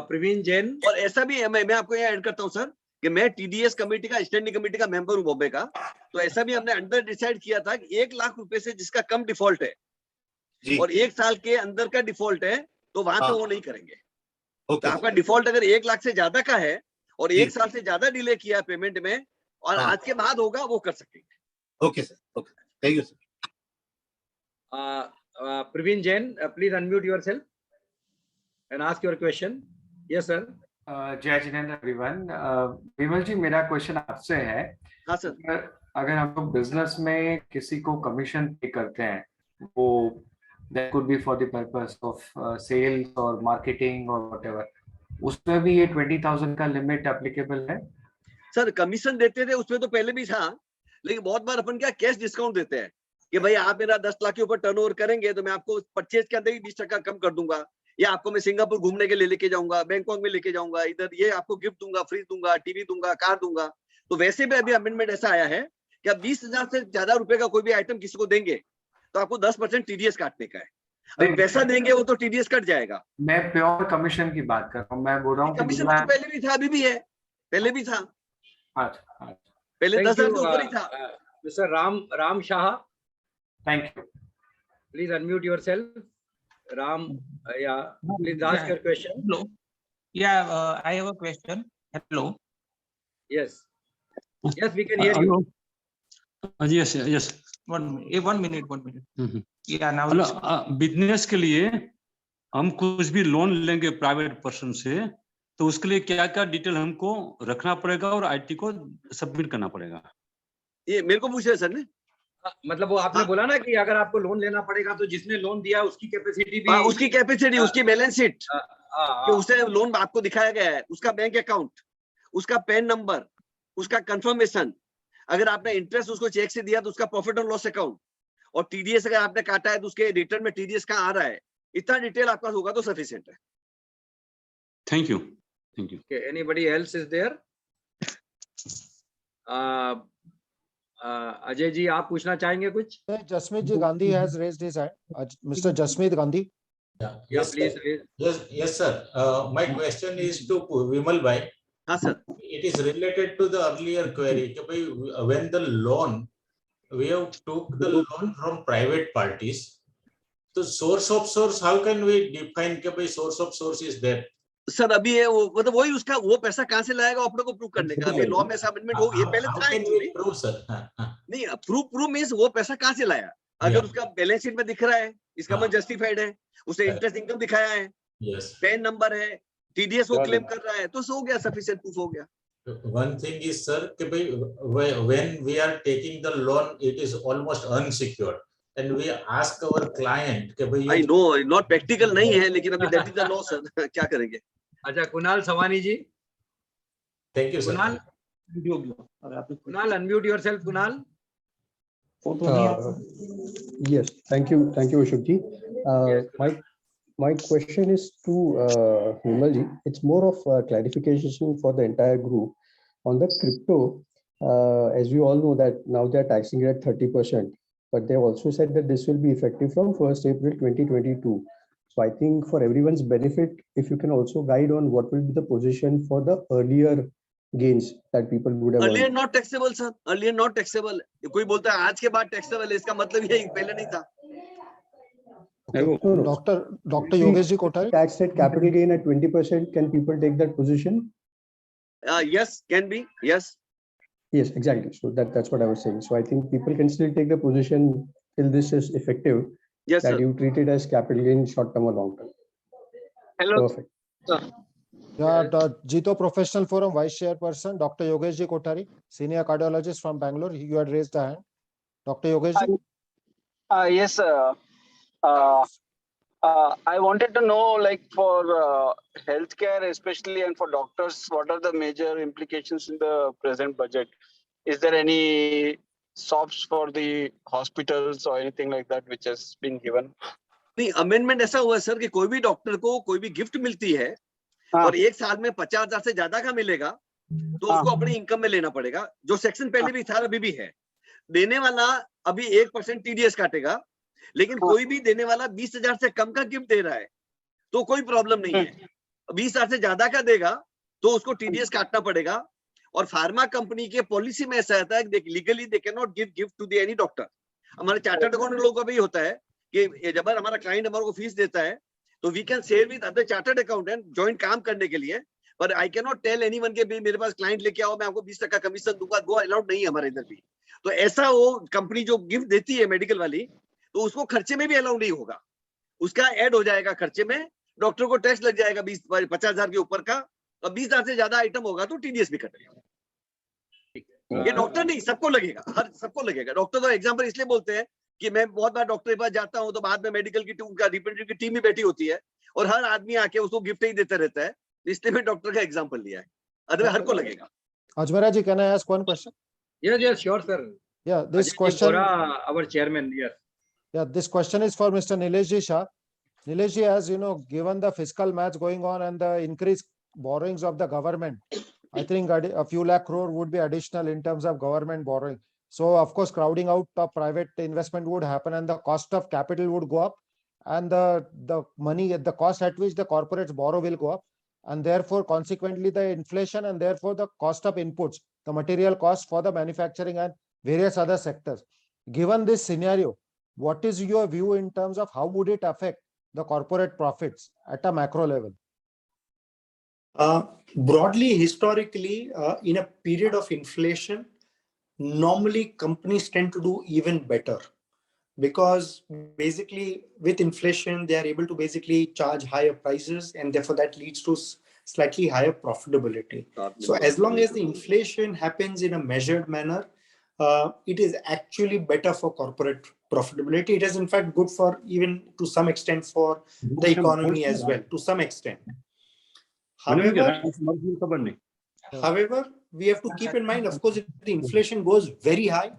C: Praveen Jain.
K: और ऐसा भी है, मैं आपको यहाँ ऐड करता हूँ सर कि मैं टीडीएस कमेटी का, स्टैंडिंग कमेटी का मेंबर हूँ बॉम्बे का. तो ऐसा भी हमने अंडर डिसाइड किया था कि 1 लाख रुपए से जिसका कम डिफॉल्ट है और 1 साल के अंदर का डिफॉल्ट है तो वहां पे वो नहीं करेंगे. तो आपका डिफॉल्ट अगर 1 लाख से ज्यादा का है और 1 साल से ज्यादा डिले किया है पेमेंट में और आज के बाद होगा, वो कर सकेंगे.
L: Okay sir, okay, thank you sir.
C: Praveen Jain, please unmute yourself and ask your question. Yes, sir.
M: जय जिनेंद्र एवरीवन. विमल जी, मेरा क्वेश्चन आपसे है.
K: हाँ सर.
M: अगर हम लोग बिजनेस में किसी को कमीशन पे करते हैं, वो that could be for the purpose of sales or marketing or whatever, उसमें भी ये 20,000 का लिमिट एप्लीकेबल है?
K: सर कमीशन देते थे उसमें तो पहले भी था, लेकिन बहुत बार अपन क्या कैश डिस्काउंट देते हैं कि भाई आप मेरा 10 लाख के ऊपर टर्नओवर करेंगे तो मैं आपको परचेज के अंदर ही 20% कम कर दूंगा, या आपको मैं सिंगापुर घूमने के लिए लेके जाऊंगा, बैंकॉक में लेके जाऊंगा, इधर ये आपको गिफ्ट दूंगा, फ्रिज दूंगा, टीवी दूंगा, कार दूंगा. तो वैसे भी अभी अमेंडमेंट ऐसा आया है कि आप 20,000 से ज्यादा रुपए का कोई भी आइटम किसी को देंगे तो आपको 10% टीडीएस काटने का है. अभी पैसा देंगे वो तो टीडीएस कट जाएगा.
M: मैं प्योर कमीशन की बात कर रहा हूँ. मैं बोल रहा हूँ
K: कमीशन तो पहले भी था, अभी भी है, पहले भी था. पहले 10,000 के ऊपर ही था.
C: Mister Ram Shah.
M: Thank you.
C: Please unmute yourself. Ram, yeah, please ask your question.
N: Hello. Yeah, I have a question. Hello.
C: Yes, we can hear you.
N: Yes. One minute. Yeah, now.
O: Business के लिए हम कुछ भी लोन लेंगे private person से, तो उसके लिए क्या क्या डिटेल हमको रखना पड़ेगा और आईटी को सबमिट करना पड़ेगा?
K: ये मेरे को पूछ रहे सर ने.
C: मतलब वो आपने बोला ना कि अगर आपको लोन लेना पड़ेगा तो जिसने लोन दिया उसकी कैपेसिटी भी,
K: उसकी कैपेसिटी, उसकी बैलेंस शीट, कि उसे लोन आपको दिखाया गया है, उसका बैंक अकाउंट, उसका पैन नंबर, उसका कंफर्मेशन, अगर आपने इंटरेस्ट उसको चेक से दिया तो उसका प्रॉफिट एंड लॉस अकाउंट, और टीडीएस अगर आपने काटा है तो उसके रिटर्न में टीडीएस कहाँ आ रहा है, इतना डिटेल आपका होगा तो सफिशिएंट है.
O: Thank you.
C: Anybody else is there? Ajay ji, आप पूछना चाहेंगे कुछ?
D: Jasmeet ji Gandhi has raised his hand. Mr. Jasmeet Gandhi.
C: Yes, please.
P: Yes, sir. My question is to Vimal bhai.
K: हाँ sir.
P: It is related to the earlier query. When the loan, we have took the loan from private parties. So source of source, how can we define कि source of source is there?
K: Sir अभी है वो, मतलब वही उसका वो पैसा कहाँ से लाएगा अपने को प्रूव करने का. अभी लॉ में ऐसा अमेंडमेंट हो, ये पहले था नहीं. प्रूव मींस वो पैसा कहाँ से लाया. अगर उसका बैलेंस शीट में दिख रहा है, इसका मतलब जस्टिफाइड है, उसे इंटरेस्ट इनकम दिखाया है, पैन नंबर है, टीडीएस वो क्लेम कर रहा है, तो हो गया, सफिशिएंट प्रूफ हो गया.
P: One thing is, sir, when we are taking the loan, it is almost unsecured. And we ask our client कि भाई,
K: I know not practical नहीं है, लेकिन अभी that is the law sir. क्या करेंगे?
C: अच्छा, कुणाल सवानी जी.
P: Thank you sir.
C: Kunal, unmute yourself, Kunal.
Q: Yes, thank you Ashok ji. My question is to Vimalji. It's more of clarification for the entire group on the crypto. As we all know that now they're taxing it at 30%, but they also said that this will be effective from 1st April 2022. So I think for everyone's benefit, if you can also guide on what will be the position for the earlier gains that people would have
K: Earlier
Q: earned.
K: not taxable, sir. Earlier not taxable. कोई बोलता है आज के बाद taxable है, इसका मतलब ये पहले नहीं था.
Q: No.
D: Dr. Yogesh Ji Kothari.
Q: Tax at capital gain at 20%. Can people take that position?
K: Yes, can be. Yes.
Q: Yes, exactly. So that's what I was saying. So I think people can still take the position till this is effective.
K: Yes,
Q: that
K: sir.
Q: you treat it as capital gain, short term or long term.
K: Hello.
Q: Perfect.
D: Yeah, the JITO Professional Forum Vice Chairperson, Dr. Yogesh Ji Kothari, Senior Cardiologist from Bangalore. You had raised the hand. Dr. Yogesh Ji?
R: Yes, I wanted to know, like for healthcare, especially, and for doctors, what are the major implications in the present budget? Is there any SOPs for the hospitals or anything like that which has been given?
K: नहीं, amendment ऐसा हुआ sir कि कोई भी doctor को कोई भी gift मिलती है और एक साल में 50,000 से ज्यादा का मिलेगा तो उसको अपनी इनकम में लेना पड़ेगा. जो सेक्शन पहले भी था अभी भी है. देने वाला अभी 1% टीडीएस काटेगा, लेकिन कोई भी देने वाला 20,000 से कम का गिफ्ट दे रहा है तो कोई प्रॉब्लम नहीं है. 20,000 से ज्यादा का देगा तो उसको टीडीएस काटना पड़ेगा. और फार्मा कंपनी के पॉलिसी में ऐसा रहता है कि legally they can not give gift to the any doctor. हमारे चार्टर्ड अकाउंटेंट लोगों का भी होता है कि जब हमारा क्लाइंट हमारे को फीस देता है तो we can share with other chartered accountant joint काम करने के लिए. पर I can not tell anyone के भी मेरे पास क्लाइंट लेके आओ मैं आपको 20% कमीशन दूंगा. वो अलाउड नहीं है हमारे इधर भी. तो ऐसा वो कंपनी जो गिफ्ट देती है मेडिकल वाली तो उसको खर्चे में भी अलाउ नहीं होगा. उसका ऐड हो जाएगा खर्चे में. डॉक्टर को टैक्स लग जाएगा 50,000 के ऊपर का. और 20,000 से ज्यादा आइटम होगा तो टीडीएस भी कटेगा. ये डॉक्टर नहीं सबको लगेगा. हर सबको लगेगा. डॉक्टर तो एग्जाम्पल इसलिए बोलते हैं कि मैं बहुत बार डॉक्टर के पास जाता हूं तो बाद में मेडिकल की टीम का रिप्रेजेंटेटिव की टीम भी बैठी होती है और हर आदमी आके उसको गिफ्ट ही देता रहता है. इसलिए मैं डॉक्टर का एग्जाम्पल लिया है. अदरवाइज हर को लगेगा.
D: Ajmera Ji, can I ask one question?
C: Yes, sure, sir.
D: Yeah, this
C: Ajay
D: question.
C: Bora, our chairman, yes.
D: Yeah, this question is for Mr. Nilesh Ji Shah. Nilesh Ji, as you know, given the fiscal match going on and the increased borrowings of the government, I think a few lakh crore would be additional in terms of government borrowing. So, of course, crowding out of private investment would happen and the cost of capital would go up and the money, the cost at which the corporates borrow will go up. And therefore, consequently, the inflation and therefore the cost of inputs, the material cost for the manufacturing and various other sectors. Given this scenario, what is your view in terms of how would it affect the corporate profits at a macro level?
J: Broadly, historically, in a period of inflation, normally companies tend to do even better because basically with inflation, they are able to basically charge higher prices and therefore that leads to slightly higher profitability. So as long as the inflation happens in a measured manner, it is actually better for corporate profitability. It is in fact good for even to some extent for the economy as well, to some extent. However, we have to keep in mind, of course, if the inflation goes very high,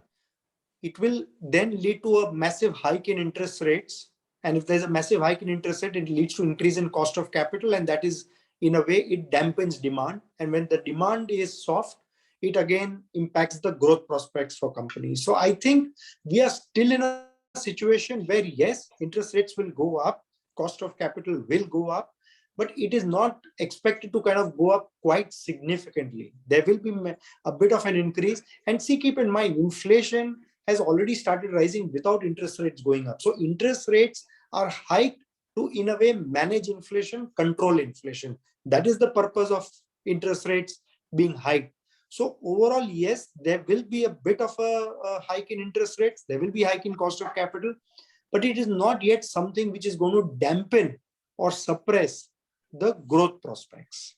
J: it will then lead to a massive hike in interest rates. And if there's a massive hike in interest rate, it leads to increase in cost of capital. And that is, in a way, it dampens demand. And when the demand is soft, it again impacts the growth prospects for companies. So I think we are still in a situation where, yes, interest rates will go up, cost of capital will go up, but it is not expected to kind of go up quite significantly. There will be a bit of an increase. And see, keep in mind, inflation has already started rising without interest rates going up. So interest rates are hiked to, in a way, manage inflation, control inflation. That is the purpose of interest rates being hiked. So overall, yes, there will be a bit of a hike in interest rates. There will be a hike in cost of capital, but it is not yet something which is going to dampen or suppress the growth prospects.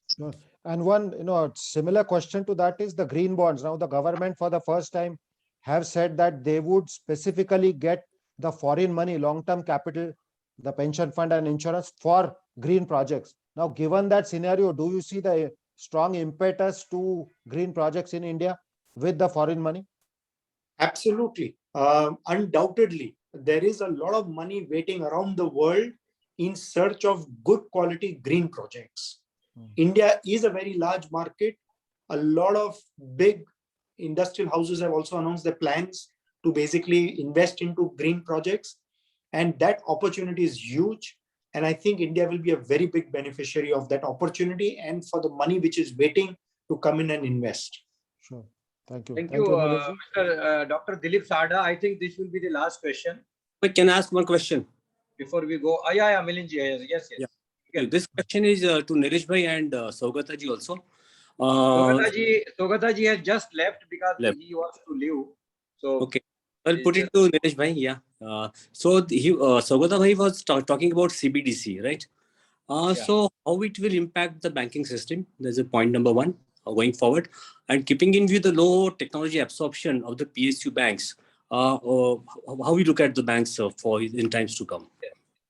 D: And one, similar question to that is the green bonds. Now the government for the first time have said that they would specifically get the foreign money, long-term capital, the pension fund and insurance for green projects. Now, given that scenario, do you see the strong impetus to green projects in India with the foreign money?
J: Absolutely. Undoubtedly, there is a lot of money waiting around the world in search of good quality green projects. India is a very large market. A lot of big industrial houses have also announced their plans to basically invest into green projects. And that opportunity is huge. And I think India will be a very big beneficiary of that opportunity and for the money which is waiting to come in and invest.
D: Sure. Thank you.
C: Thank you, Mr. Dr. Dilip Sada. I think this will be the last question.
B: Can I ask one question?
C: Before we go, yeah, Milinji, yes.
B: Yeah. This question is to Nilesh bhai and Saugata ji also.
C: Saugata ji has just left because he wants to leave. So
B: okay, I'll put it to Nilesh bhai. Yeah. Saugata bhai was talking about CBDC, right? So how it will impact the banking system? There's a point number one going forward, and keeping in view the low technology absorption of the PSU banks. How we look at the banks for in times to come?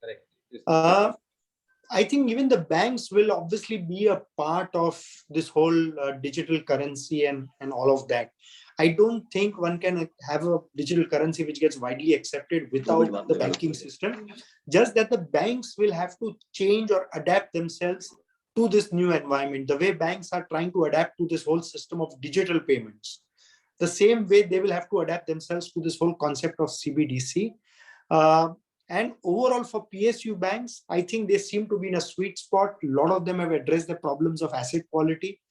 J: Correct. I think even the banks will obviously be a part of this whole digital currency and all of that. I don't think one can have a digital currency which gets widely accepted without the banking system. Just that the banks will have to change or adapt themselves to this new environment. The way banks are trying to adapt to this whole system of digital payments. The same way they will have to adapt themselves to this whole concept of CBDC. And overall for PSU banks, I think they seem to be in a sweet spot. A lot of them have addressed the problems of asset quality.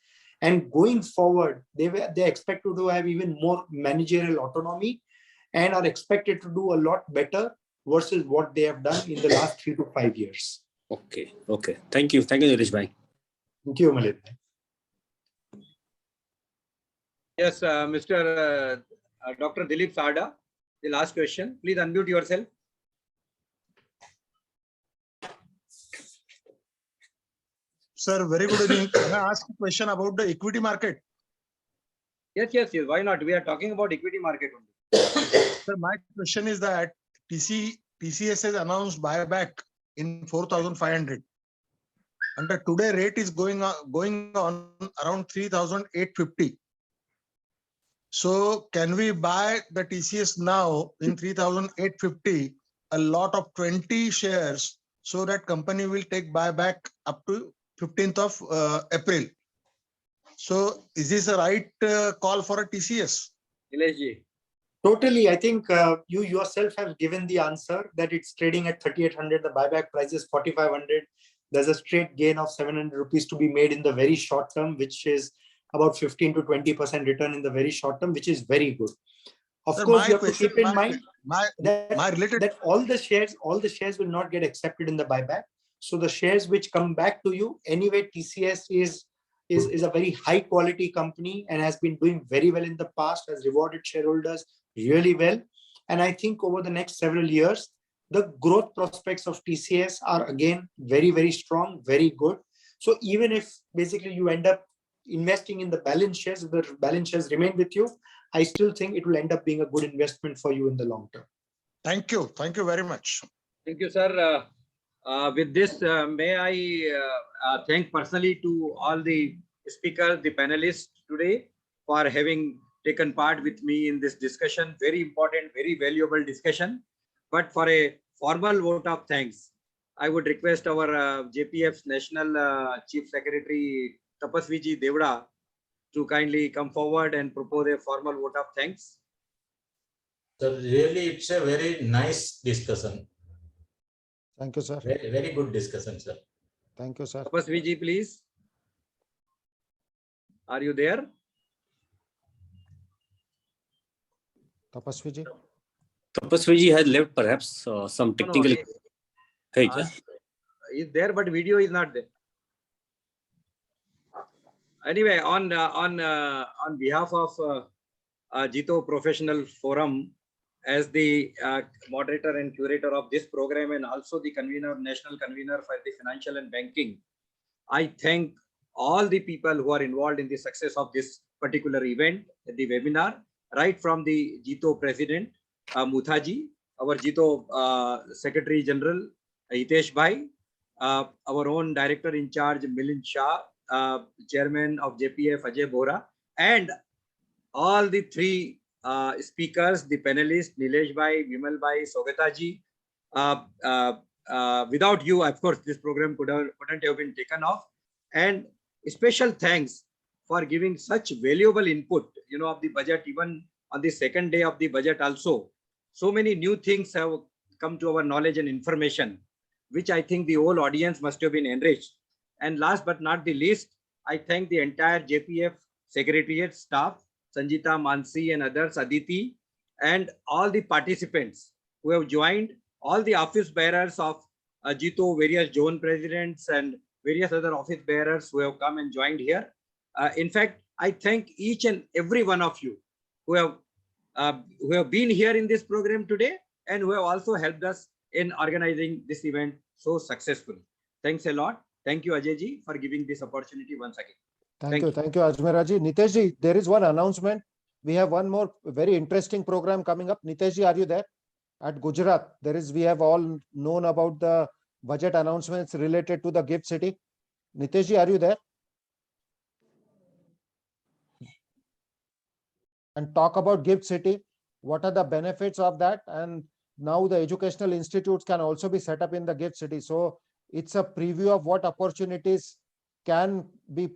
J: And going forward, they expect to have even more managerial autonomy and are expected to do a lot better versus what they have done in the last 3 to 5 years.
B: Okay. Thank you, Nilesh bhai.
J: Thank you, Milit.
C: Yes, Mr. Dr. Dilip Sada, the last question. Please unmute yourself.
L: Sir, very good evening. Can I ask a question about the equity market?
C: Yes. Why not? We are talking about equity market only.
L: Sir, my question is that TCS has announced buyback in 4,500. And the today rate is going on around 3,850. So can we buy the TCS now in 3,850, a lot of 20 shares, so that company will take buyback up to 15th of April. So is this a right call for a TCS?
C: Nilesh.
J: Totally. I think you yourself have given the answer that it's trading at 3,800. The buyback price is 4,500. There's a straight gain of 700 rupees to be made in the very short term, which is about 15 to 20% return in the very short term, which is very good. Of course, you have to keep in mind that all the shares will not get accepted in the buyback. So the shares which come back to you, anyway, TCS is a very high quality company and has been doing very well in the past, has rewarded shareholders really well. And I think over the next several years, the growth prospects of TCS are again very, very strong, very good. So even if basically you end up investing in the balance shares, if the balance shares remain with you, I still think it will end up being a good investment for you in the long term.
L: Thank you. Thank you very much.
C: Thank you, sir. With this, may I thank personally to all the speakers, the panelists today for having taken part with me in this discussion. Very important, very valuable discussion. But for a formal vote of thanks, I would request our JPF's National Chief Secretary Tapasviji Devda to kindly come forward and propose a formal vote of thanks.
P: So really, it's a very nice discussion.
D: Thank you, sir.
P: Very, very good discussion, sir.
D: Thank you, sir.
C: Tapasviji, please. Are you there?
D: Tapasviji?
B: Tapasviji has left, perhaps some technical.
C: No, he is there, but video is not there. Anyway, on behalf of JITO Professional Forum, as the moderator and curator of this program and also the national convener for the financial and banking, I thank all the people who are involved in the success of this particular event, the webinar, right from the JITO President, Muthaji, our JITO Secretary General, Hitesh Bhai, our own Director in Charge, Milind Shah, Chairman of JPF, Ajay Bora, and all the three speakers, the panelists, Nilesh Bhai, Vimal Bhai, Saugata ji, without you, of course, this program couldn't have been taken off. And special thanks for giving such valuable input, of the budget, even on the second day of the budget also. So many new things have come to our knowledge and information, which I think the whole audience must have been enriched. And last but not the least, I thank the entire JPF Secretariat staff, Sanjita, Mansi and others, Aditi, and all the participants who have joined, all the office bearers of JITO, various zone presidents and various other office bearers who have come and joined here. In fact, I thank each and every one of you who have been here in this program today and who have also helped us in organizing this event so successfully. Thanks a lot. Thank you, Ajay ji, for giving this opportunity once again.
D: Thank you, Ajmera ji. Nitesh ji, there is one announcement. We have one more very interesting program coming up. Nitesh ji, are you there? At Gujarat, we have all known about the budget announcements related to the gift city. Nitesh ji, are you there? And talk about gift city. What are the benefits of that? And now the educational institutes can also be set up in the gift city. So it's a preview of what opportunities can be